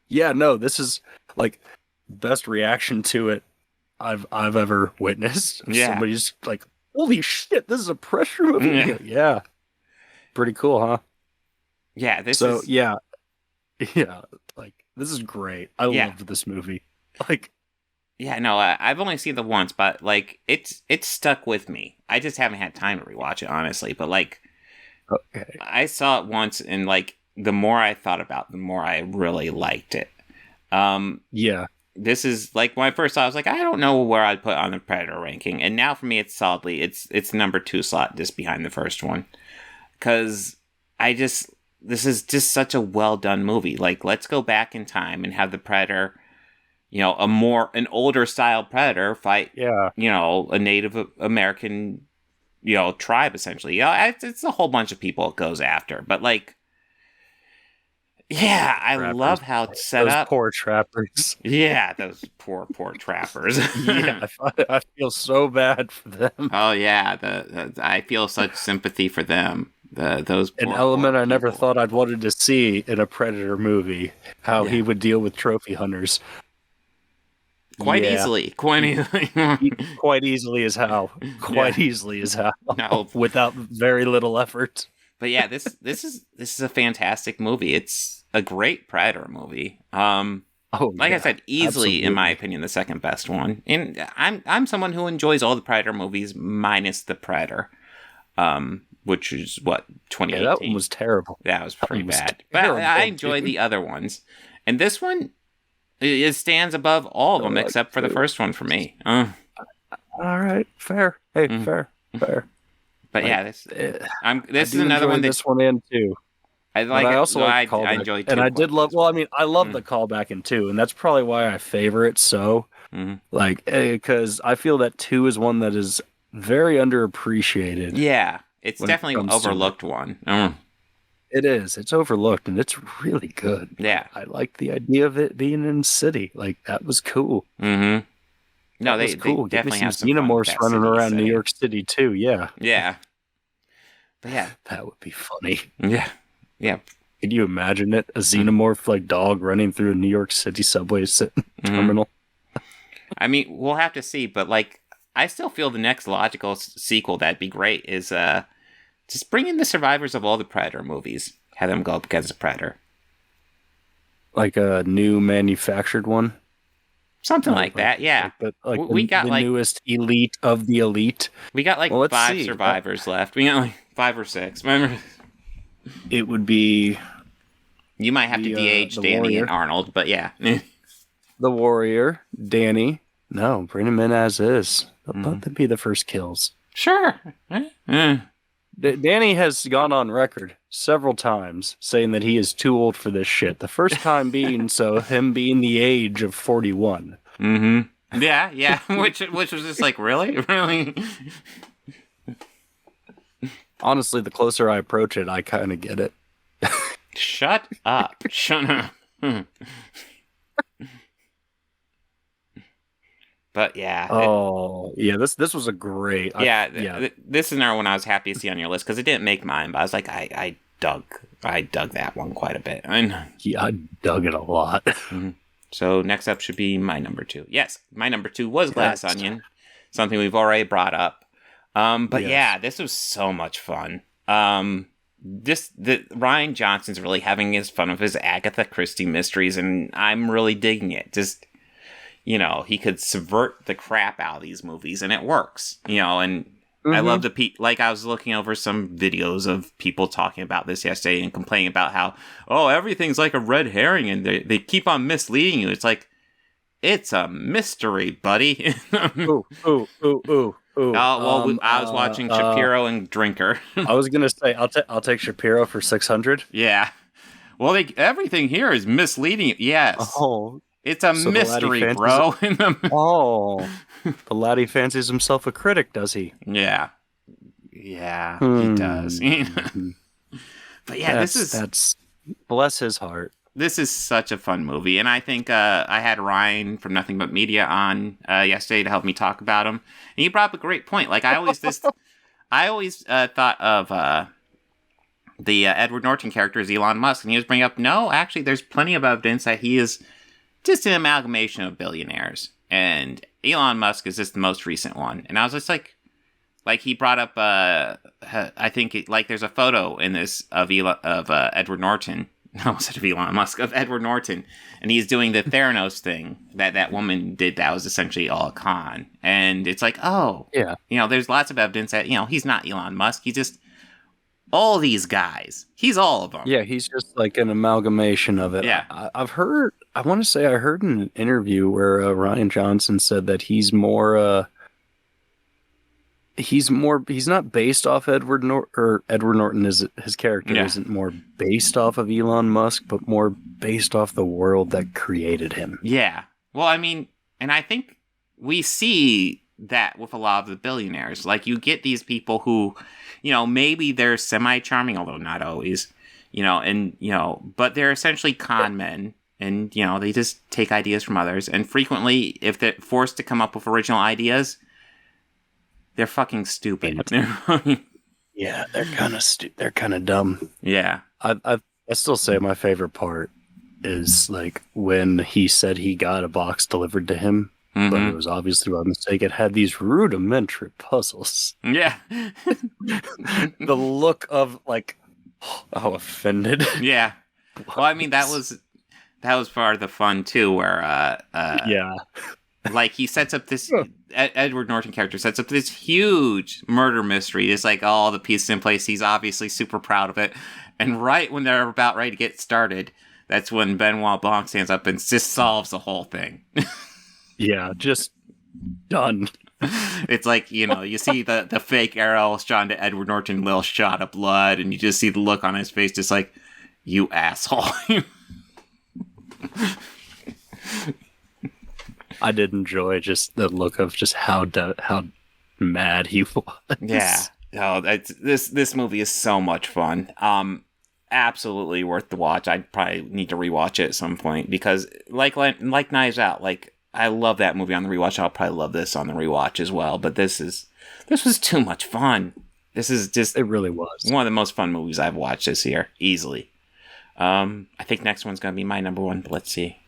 S2: yeah, no, this is, like, best reaction to it I've ever witnessed.
S1: Yeah.
S2: Somebody's like, holy shit, this is a Predator movie? Yeah. Pretty cool, huh?
S1: Yeah,
S2: yeah, like, this is great. I loved this movie. Like,
S1: yeah, no, I've only seen it once, but, like, it's stuck with me. I just haven't had time to rewatch it, honestly. But, like,
S2: okay,
S1: I saw it once, and, like, the more I thought about it, the more I really liked it.
S2: Yeah.
S1: This is, like, when I first saw it, I was like, I don't know where I'd put on the Predator ranking. And now for me, it's solidly, it's number 2 slot, just behind the first one. Because this is just such a well done movie. Like, let's go back in time and have the Predator, an older style Predator fight, a Native American, tribe, essentially. It's a whole bunch of people it goes after. But, like, yeah, I love how it's set up.
S2: Those poor trappers.
S1: Yeah, those poor trappers.
S2: Yeah, I feel so bad for them.
S1: Oh yeah, I feel such sympathy for them. Those poor,
S2: an element
S1: poor
S2: I never thought I'd wanted to see in a Predator movie. How he would deal with trophy hunters.
S1: Quite easily. Quite
S2: easily as how. Easily as how.
S1: No.
S2: Without very little effort.
S1: But yeah, this is a fantastic movie. It's a great Predator movie. I said, easily, absolutely. In my opinion, the second best one. And I'm someone who enjoys all the Predator movies minus the Predator, which is what 2018.
S2: Yeah, that one was terrible.
S1: That was pretty bad. But I enjoy the other ones, and this one, It stands above all of them except for the first one for me.
S2: All right, fair. Hey, fair.
S1: But
S2: like,
S1: yeah, this is another one.
S2: This one in too.
S1: I like.
S2: But
S1: it.
S2: I also like the callback.
S1: I enjoy two.
S2: And I did love. Well, I mean, I love the callback in 2, and that's probably why I favor it so. Like, because I feel that 2 is one that is very underappreciated.
S1: Yeah, it's definitely an overlooked one.
S2: It is. It's overlooked, and it's really good.
S1: Yeah,
S2: I like the idea of it being in the city. Like, that was cool.
S1: No,
S2: they
S1: cool. They definitely have some
S2: xenomorphs running around New York City too. Yeah.
S1: But yeah,
S2: that would be funny.
S1: Yeah.
S2: Can you imagine it? A xenomorph like dog running through a New York City subway terminal.
S1: I mean, we'll have to see, but like, I still feel the next logical sequel that'd be great is just bring in the survivors of all the Predator movies. Have them go up against a Predator.
S2: Like a new manufactured one?
S1: Something like that, yeah.
S2: We got the newest elite of the elite.
S1: We got like 5 survivors left. We got like 5 or 6. Remember?
S2: It would be...
S1: You might have to de-age Danny Warrior. And Arnold, but yeah.
S2: The Warrior, Danny. No, bring him in as is. Let them be the first kills.
S1: Sure.
S2: Danny has gone on record several times saying that he is too old for this shit. The first time being him being the age of 41.
S1: Yeah. Which was just like, really?
S2: Honestly, the closer I approach it, I kind of get it.
S1: Shut up. But yeah.
S2: This was a great.
S1: This is another one I was happy to see on your list because it didn't make mine, but I was like, I dug that one quite a bit.
S2: I dug it a lot.
S1: So next up should be my number 2. Yes, my number 2 was Glass Onion, something we've already brought up. Yeah, this was so much fun. Ryan Johnson's really having his fun with his Agatha Christie mysteries, and I'm really digging it. Just, he could subvert the crap out of these movies, and it works. And I love I was looking over some videos of people talking about this yesterday and complaining about how, everything's like a red herring, and they keep on misleading you. It's like, it's a mystery, buddy.
S2: Ooh.
S1: I was watching Shapiro and Drinker.
S2: I was gonna say I'll take Shapiro for 600.
S1: Yeah. Well, everything here is misleading. Yes.
S2: Oh,
S1: it's a mystery, bro.
S2: The laddie fancies himself a critic, does he?
S1: Yeah, he does. But yeah,
S2: that's bless his heart.
S1: This is such a fun movie, and I think I had Ryan from Nothing But Media on yesterday to help me talk about him, and he brought up a great point. Like I always thought of the Edward Norton character as Elon Musk, and he was bringing up, no, actually, there's plenty of evidence that he is just an amalgamation of billionaires, and Elon Musk is just the most recent one. And I was just like he brought up, I think there's a photo in this of Edward Norton. I almost said of Elon Musk, of Edward Norton, and he's doing the Theranos thing that woman did that was essentially all a con. And it's like, there's lots of evidence that, he's not Elon Musk. He's just all these guys. He's all of them.
S2: Yeah, he's just like an amalgamation of it. Yeah. I heard in an interview where Ryan Johnson said that he's not based off Edward Norton is his character isn't more based off of Elon Musk, but more based off the world that created him.
S1: Yeah. Well, I mean, and I think we see that with a lot of the billionaires. Like, you get these people who, maybe they're semi-charming, although not always, but they're essentially con men. And, they just take ideas from others. And frequently, if they're forced to come up with original ideas, they're fucking stupid.
S2: Yeah, they're kind of dumb.
S1: Yeah.
S2: I still say my favorite part is like when he said he got a box delivered to him, but it was obviously by mistake. It had these rudimentary puzzles.
S1: Yeah.
S2: The look of like, how offended.
S1: Yeah. Well, I mean, that was part of the fun too, where like he sets up this Edward Norton character sets up this huge murder mystery. It's like all the pieces in place. He's obviously super proud of it. And right when they're about ready to get started, that's when Benoit Blanc stands up and just solves the whole thing.
S2: Yeah, just done.
S1: It's like, you see the fake Earl shot to Edward Norton little shot of blood, and you just see the look on his face, just like, you asshole.
S2: I did enjoy just the look of just how mad he was.
S1: Yeah. Oh, this movie is so much fun. Absolutely worth the watch. I'd probably need to rewatch it at some point because, like Knives Out, like I love that movie on the rewatch. I'll probably love this on the rewatch as well. But this was too much fun. This is just
S2: it really was
S1: one of the most fun movies I've watched this year, easily. I think next one's gonna be my number one. But let's see.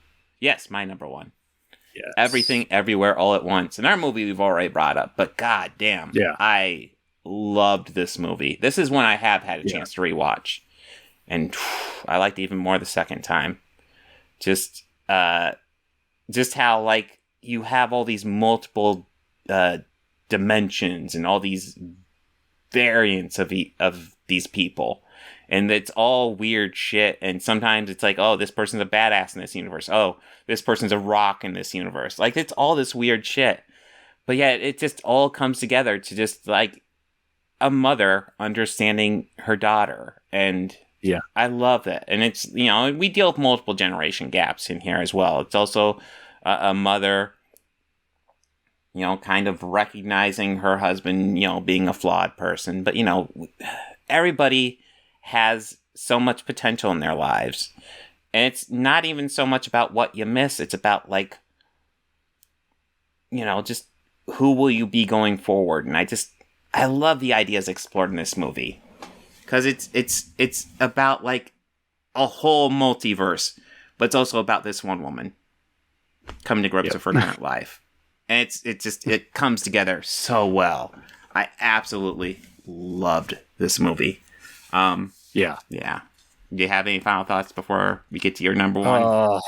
S1: Yes, my number one.
S2: Yes.
S1: Everything, Everywhere, All at Once. Another movie we've already brought up, but god damn,
S2: yeah,
S1: I loved this movie. This is one I have had a chance to rewatch, and I liked it even more the second time. Just how like you have all these multiple dimensions and all these variants of these people. And it's all weird shit. And sometimes it's like, oh, this person's a badass in this universe. Oh, this person's a rock in this universe. Like, it's all this weird shit. But yeah, it just all comes together to just, like, a mother understanding her daughter. And
S2: yeah,
S1: I love it. And it's, we deal with multiple generation gaps in here as well. It's also a mother, kind of recognizing her husband, being a flawed person. But, everybody has so much potential in their lives. And it's not even so much about what you miss. It's about, like, just who will you be going forward. And I love the ideas explored in this movie. Because it's about, like, a whole multiverse. But it's also about this one woman coming to grips with her current life. And it comes together so well. I absolutely loved this movie. Yeah. Do you have any final thoughts before we get to your number one?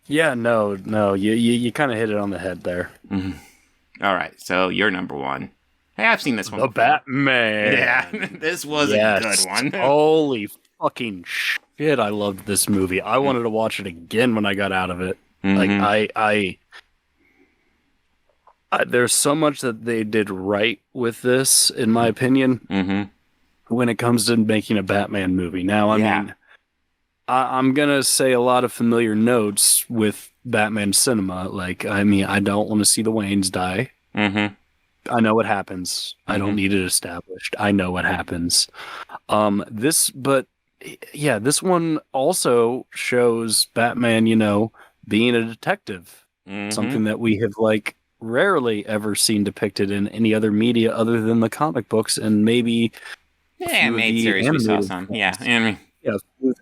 S2: Yeah, no, you kind of hit it on the head there.
S1: Mm-hmm. All right, so your number one. Hey, I've seen this one.
S2: The before. Batman.
S1: Yeah, this was a good one.
S2: Holy fucking shit! I loved this movie. I wanted to watch it again when I got out of it.
S1: Mm-hmm.
S2: Like I there's so much that they did right with this, in my opinion.
S1: Mm-hmm.
S2: When it comes to making a Batman movie. Now, I mean, I'm going to say a lot of familiar notes with Batman cinema. Like, I mean, I don't want to see the Waynes die.
S1: Mm-hmm.
S2: I know what happens. I don't need it established. I know what happens. This one also shows Batman, being a detective.
S1: Mm-hmm.
S2: Something that we have, like, rarely ever seen depicted in any other media other than the comic books and maybe...
S1: Yeah, animated series we saw some. Yeah,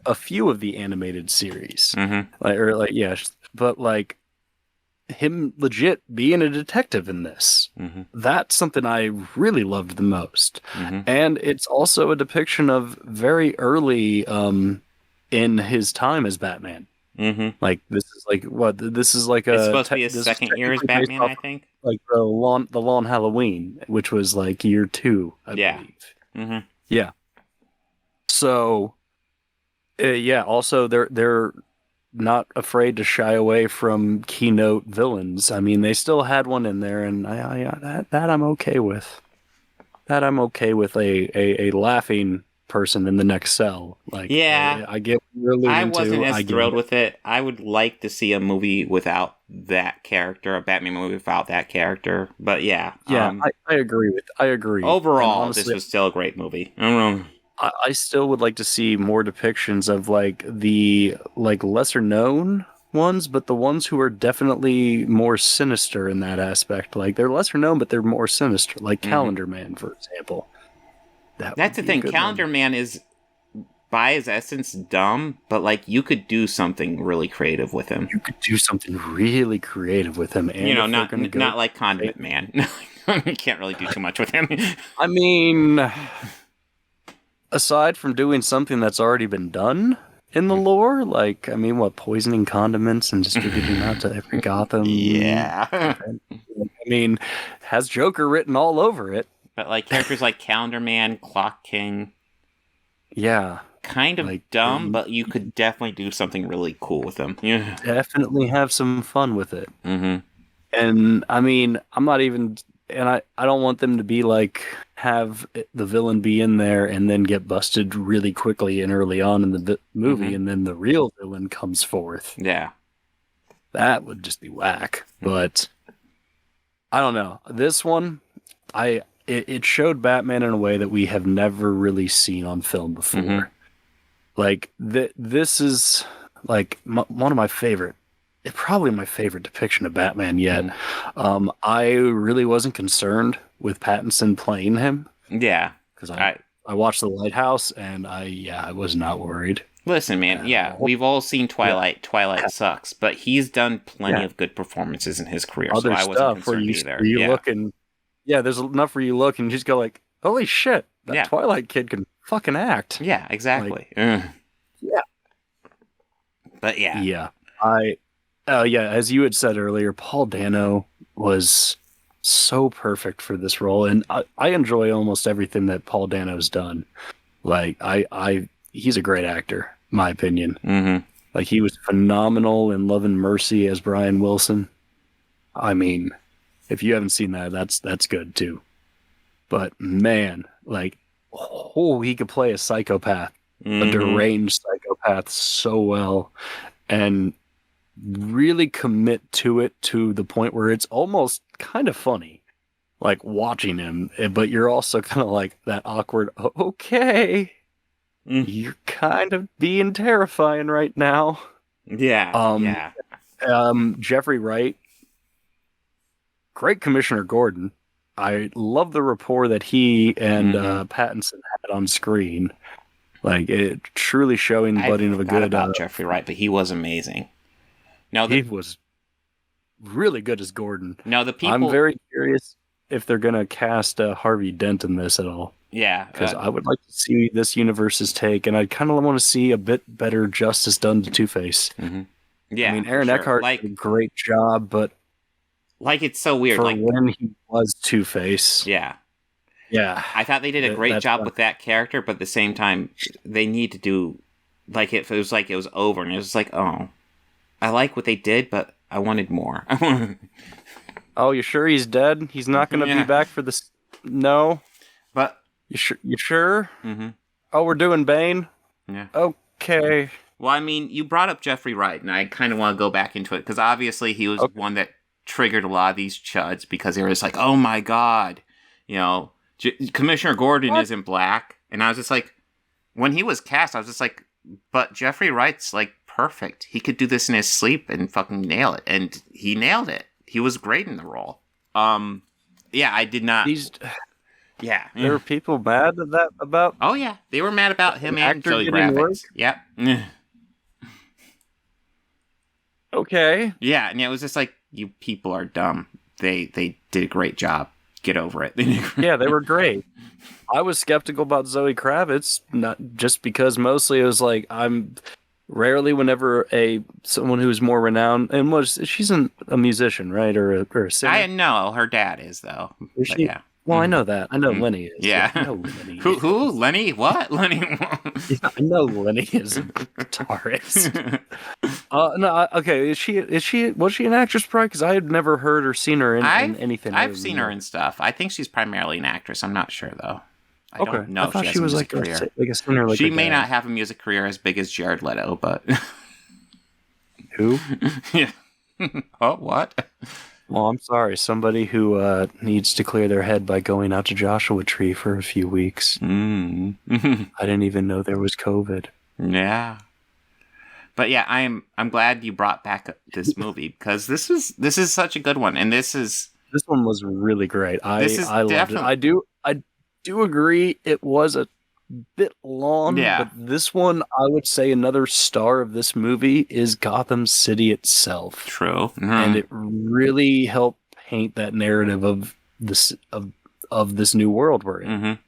S2: a few of the animated series.
S1: Mm-hmm.
S2: But like him legit being a detective in this.
S1: Mm-hmm.
S2: That's something I really loved the most.
S1: Mm-hmm.
S2: And it's also a depiction of very early in his time as Batman.
S1: Mm-hmm.
S2: Like this is like what this is like
S1: it's supposed to be his second year as Batman, I think.
S2: Like the Long Halloween, which was like year 2, I believe.
S1: Mm-hmm.
S2: Yeah. So, also they're not afraid to shy away from keynote villains. I mean, they still had one in there, and that I'm okay with. That I'm okay with a laughing person in the next cell. Like,
S1: yeah,
S2: I get what you're alluding to.
S1: I wasn't as thrilled with it. I would like to see a movie without that character, a Batman movie without that character. But yeah,
S2: I agree. I agree.
S1: Overall, honestly, this was still a great movie. I don't know.
S2: I still would like to see more depictions of like the lesser known ones, but the ones who are definitely more sinister in that aspect. Like they're lesser known, but they're more sinister. Like Calendar Man, for example.
S1: That's the thing. Calendar Man is, by his essence, dumb, but like you could do something really creative with him.
S2: You could do something really creative with him, and
S1: not like Condiment Man. You can't really do too much with him.
S2: I mean, aside from doing something that's already been done in the lore, like poisoning condiments and distributing out to every Gotham.
S1: Yeah.
S2: I mean, has Joker written all over it.
S1: But like characters like Calendar Man, Clock King.
S2: Yeah.
S1: kind of
S2: Like,
S1: dumb, but you could definitely do something really cool with them. Yeah.
S2: definitely have some fun with it.
S1: Mm-hmm.
S2: And I mean, I'm not even, and I don't want them to be like, have the villain be in there and then get busted really quickly and early on in the movie,
S1: Mm-hmm.
S2: and then the real villain comes forth.
S1: Yeah.
S2: That would just be whack.
S1: Mm-hmm.
S2: But I don't know. This one, it showed Batman in a way that we have never really seen on film before.
S1: Mm-hmm.
S2: Like, this is like one of my favorite, probably my favorite depiction of Batman yet.
S1: Mm-hmm.
S2: I really wasn't concerned with Pattinson playing him.
S1: Yeah.
S2: Because I watched The Lighthouse, and I was not worried.
S1: Listen, man, we've all seen Twilight. Yeah. Twilight sucks, but he's done plenty of good performances in his career,
S2: Other
S1: so I wasn't concerned either.
S2: Where you look and, there's enough where you look and you just go like, holy shit, that Twilight kid can fucking act.
S1: Yeah, exactly.
S2: Like, yeah.
S1: But yeah.
S2: Yeah. As you had said earlier, Paul Dano was so perfect for this role, and I enjoy almost everything that Paul Dano's done. Like, he's a great actor, in my opinion.
S1: Mm-hmm.
S2: Like, he was phenomenal in Love and Mercy as Brian Wilson. I mean, if you haven't seen that, that's good too. But man, like, he could play a psychopath, a deranged psychopath so well, and really commit to it to the point where it's almost kind of funny, like watching him. But you're also kind of like that awkward, okay, you're kind of being terrifying right now.
S1: Yeah.
S2: Jeffrey Wright, great Commissioner Gordon. I love the rapport that he and Pattinson had on screen. Like, it truly showing the budding of a good
S1: about Jeffrey Wright, but he was amazing. No,
S2: he was really good as Gordon.
S1: No, the people.
S2: I'm very curious if they're gonna cast Harvey Dent in this at all.
S1: Yeah,
S2: because I would like to see this universe's take, and I kind of want to see a bit better justice done to Two-Face.
S1: Mm-hmm. Yeah,
S2: I mean, Aaron Eckhart did a great job, but
S1: like, it's so weird.
S2: For
S1: like
S2: when he was Two-Face,
S1: yeah,
S2: I
S1: thought they did a great job with that character, but at the same time, they need to do like it was like it was over, and it was like, oh, I like what they did, but I wanted more.
S2: Oh, you sure he's dead? He's not going to be back for this? No,
S1: but
S2: you sure? You sure?
S1: Mm-hmm.
S2: Oh, we're doing Bane.
S1: Yeah.
S2: Okay.
S1: Well, I mean, you brought up Jeffrey Wright, and I kind of want to go back into it because obviously he was one that triggered a lot of these chuds because they were just like, "Oh my god, Commissioner Gordon isn't black," and I was just like, when he was cast, I was just like, but Jeffrey Wright's like perfect. He could do this in his sleep and fucking nail it, and he nailed it. He was great in the role. I did not.
S2: There were people mad about.
S1: Oh yeah, they were mad about him and Zoe Kravitz. Yep.
S2: Okay.
S1: Yeah, and it was just like, you people are dumb. They did a great job. Get over it.
S2: Yeah, they were great. I was skeptical about Zoe Kravitz, not just because mostly it was like, I'm rarely whenever someone who's more renowned, and she's a musician, right, or a singer.
S1: I know her dad is though.
S2: Is she? Yeah. Well, I know that. I know Lenny is.
S1: Yeah.
S2: I know Lenny.
S1: Who? Lenny? What? Lenny?
S2: Yeah, I know Lenny is a guitarist. No. Okay. Was she an actress prior? Because I had never heard or seen her in anything.
S1: I've seen her in stuff. I think she's primarily an actress. I'm not sure though. I don't know.
S2: I thought she was like a singer. Like
S1: she may not have a music career as big as Jared Leto, but
S2: who?
S1: Yeah. Oh, what?
S2: Well, I'm sorry. Somebody who needs to clear their head by going out to Joshua Tree for a few weeks. I didn't even know there was COVID.
S1: Yeah. But yeah, I'm glad you brought back this movie because this is such a good one, and this
S2: one was really great. I loved it. I do agree it was a bit long, but this one, I would say another star of this movie is Gotham City itself.
S1: True.
S2: And it really helped paint that narrative of this new world we're in.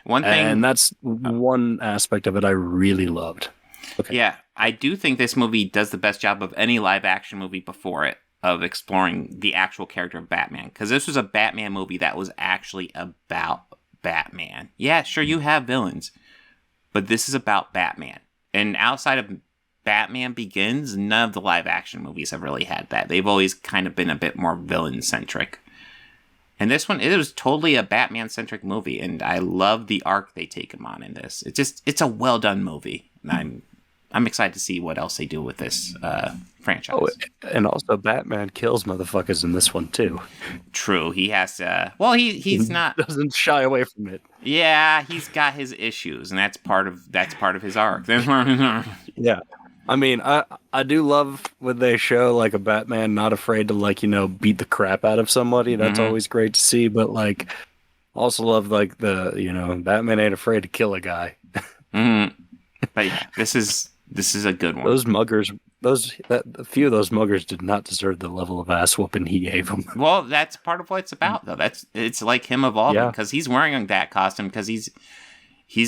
S1: One thing,
S2: and that's one aspect of it I really loved. Okay.
S1: Yeah, I do think this movie does the best job of any live action movie before it of exploring the actual character of Batman, because this was a Batman movie that was actually about Batman. Yeah, sure, you have villains, but this is about Batman. And outside of Batman Begins, none of the live action movies have really had that. They've always kind of been a bit more villain centric. And this one, it was totally a Batman centric movie, and I love the arc they take him on in this. It's a well done movie, and I'm excited to see what else they do with this franchise.
S2: Oh, and also Batman kills motherfuckers in this one too.
S1: True, he has to. Well, he's not
S2: doesn't shy away from it.
S1: Yeah, he's got his issues, and that's part of his arc.
S2: Yeah. I mean, I do love when they show like a Batman not afraid to like, beat the crap out of somebody. That's always great to see. But like, also love like the Batman ain't afraid to kill a guy.
S1: But yeah, this is a good one.
S2: Those muggers, a few of those muggers did not deserve the level of ass whooping he gave them.
S1: Well, that's part of what it's about, though. It's like him evolving because he's wearing that costume because he's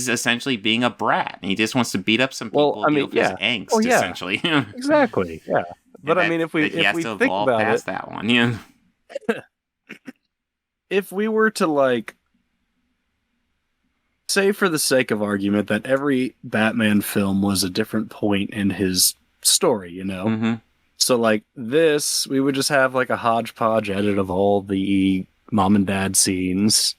S1: essentially being a brat. And he just wants to beat up some people with his angst, essentially.
S2: Exactly, yeah. But I mean, if we think about
S1: past
S2: it,
S1: that one, yeah.
S2: If we were to like say, for the sake of argument, that every Batman film was a different point in his story, So like this, we would just have like a hodgepodge edit of all the mom and dad scenes.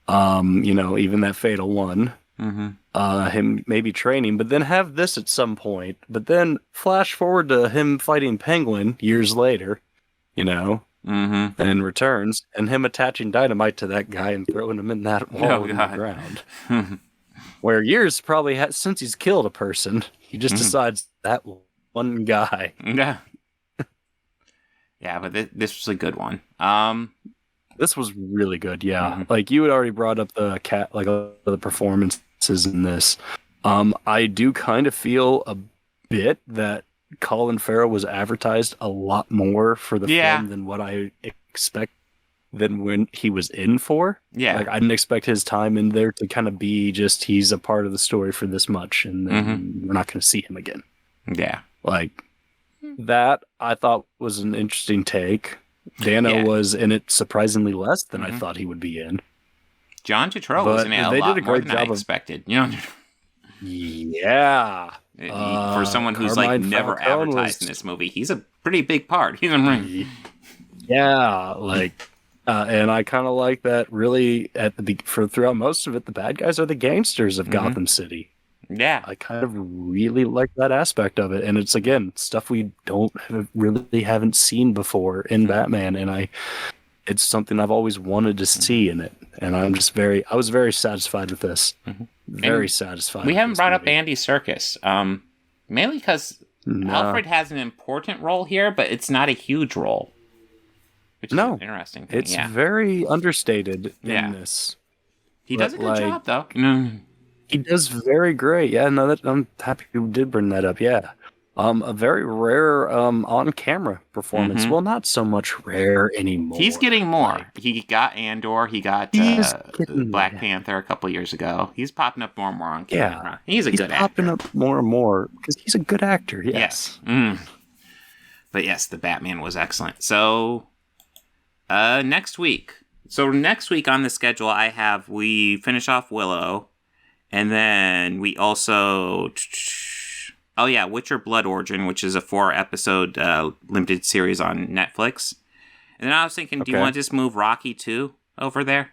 S2: Even that fatal one, him maybe training, but then have this at some point, but then flash forward to him fighting Penguin years later, and returns, and him attaching dynamite to that guy and throwing him in that wall in the ground. Where years probably since he's killed a person, he just decides that one guy.
S1: Yeah. Yeah, but this was a good one.
S2: This was really good, yeah. Like you had already brought up the performances in this. I do kind of feel a bit that Colin Farrell was advertised a lot more for the film than what I expect than when he was in for.
S1: Yeah,
S2: like I didn't expect his time in there to kind of be just he's a part of the story for this much, and then we're not going to see him again.
S1: Yeah,
S2: like that I thought was an interesting take. Dano was in it surprisingly less than I thought he would be in.
S1: John Turturro was in it a lot more than I expected.
S2: Yeah.
S1: For someone who's like never advertised in this movie, he's a pretty big part.
S2: Yeah, like, and I kind of like that. Really, throughout most of it, the bad guys are the gangsters of Gotham City.
S1: Yeah,
S2: I kind of really like that aspect of it, and it's again stuff we haven't seen before in Batman, and it's something I've always wanted to see in it, and I was very satisfied with this. Very satisfied.
S1: We haven't brought up Andy Serkis, mainly because Alfred has an important role here, but it's not a huge role. Which is an interesting thing.
S2: It's very understated in this.
S1: He does a good job, though.
S2: He does very great. Yeah, no, I'm happy you did bring that up. Yeah. A very rare on-camera performance. Well, not so much rare anymore.
S1: He's getting more. He got Andor. He got Black Panther a couple years ago. He's popping up more and more on camera. He's a good actor. He's popping up
S2: more and more because he's a good actor. Yes.
S1: But yes, the Batman was excellent. So next week. Next week on the schedule, we finish off Willow. And then we also... Witcher Blood Origin, which is a 4-episode limited series on Netflix. And then I was thinking, do you want to just move Rocky 2 over there?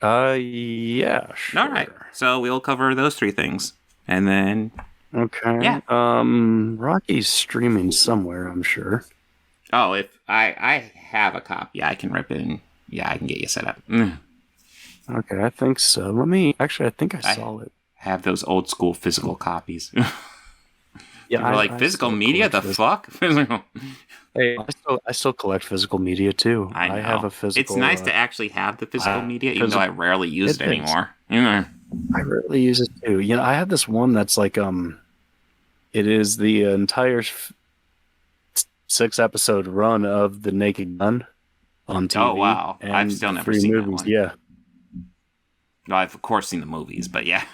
S2: Yeah, sure.
S1: All right. So we'll cover those 3 things. And then...
S2: Okay.
S1: Yeah.
S2: Rocky's streaming somewhere, I'm sure.
S1: Oh, if I have a copy, I can rip it in. Yeah, I can get you set up.
S2: Okay, I think so. I think I saw it.
S1: Have those old school physical copies.
S2: Yeah,
S1: I physical media. The fuck?
S2: Hey, I still collect physical media too.
S1: I know.
S2: I have a physical.
S1: It's nice to actually have the physical media, even though I rarely use it anymore. I
S2: rarely use it too. I have this one that's like it is the entire 6-episode run of The Naked Gun on TV.
S1: Oh wow! I've still never seen
S2: movies. That one. Yeah.
S1: No, I've of course seen the movies, but yeah.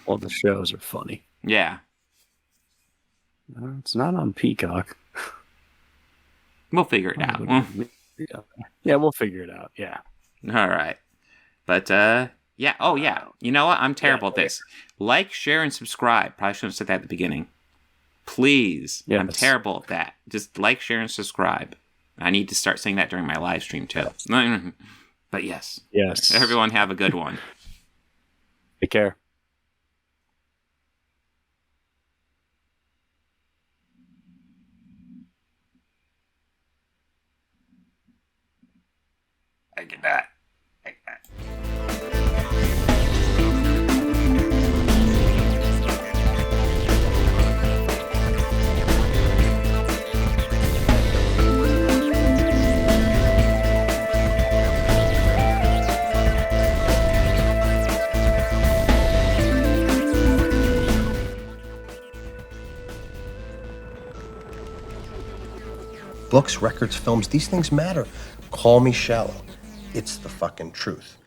S2: Well, the shows are funny.
S1: Yeah.
S2: It's not on Peacock.
S1: We'll figure it out.
S2: Yeah, we'll figure it out. Yeah.
S1: All right. But Yeah. Oh, yeah. You know what? I'm terrible at this. Like, share, and subscribe. Probably shouldn't have said that at the beginning. Please. Yes. I'm terrible at that. Just like, share, and subscribe. I need to start saying that during my live stream, too. But yes.
S2: Yes.
S1: Everyone have a good one.
S2: Take care.
S1: I get that.
S3: Books, records, films, these things matter. Call me shallow. It's the fucking truth.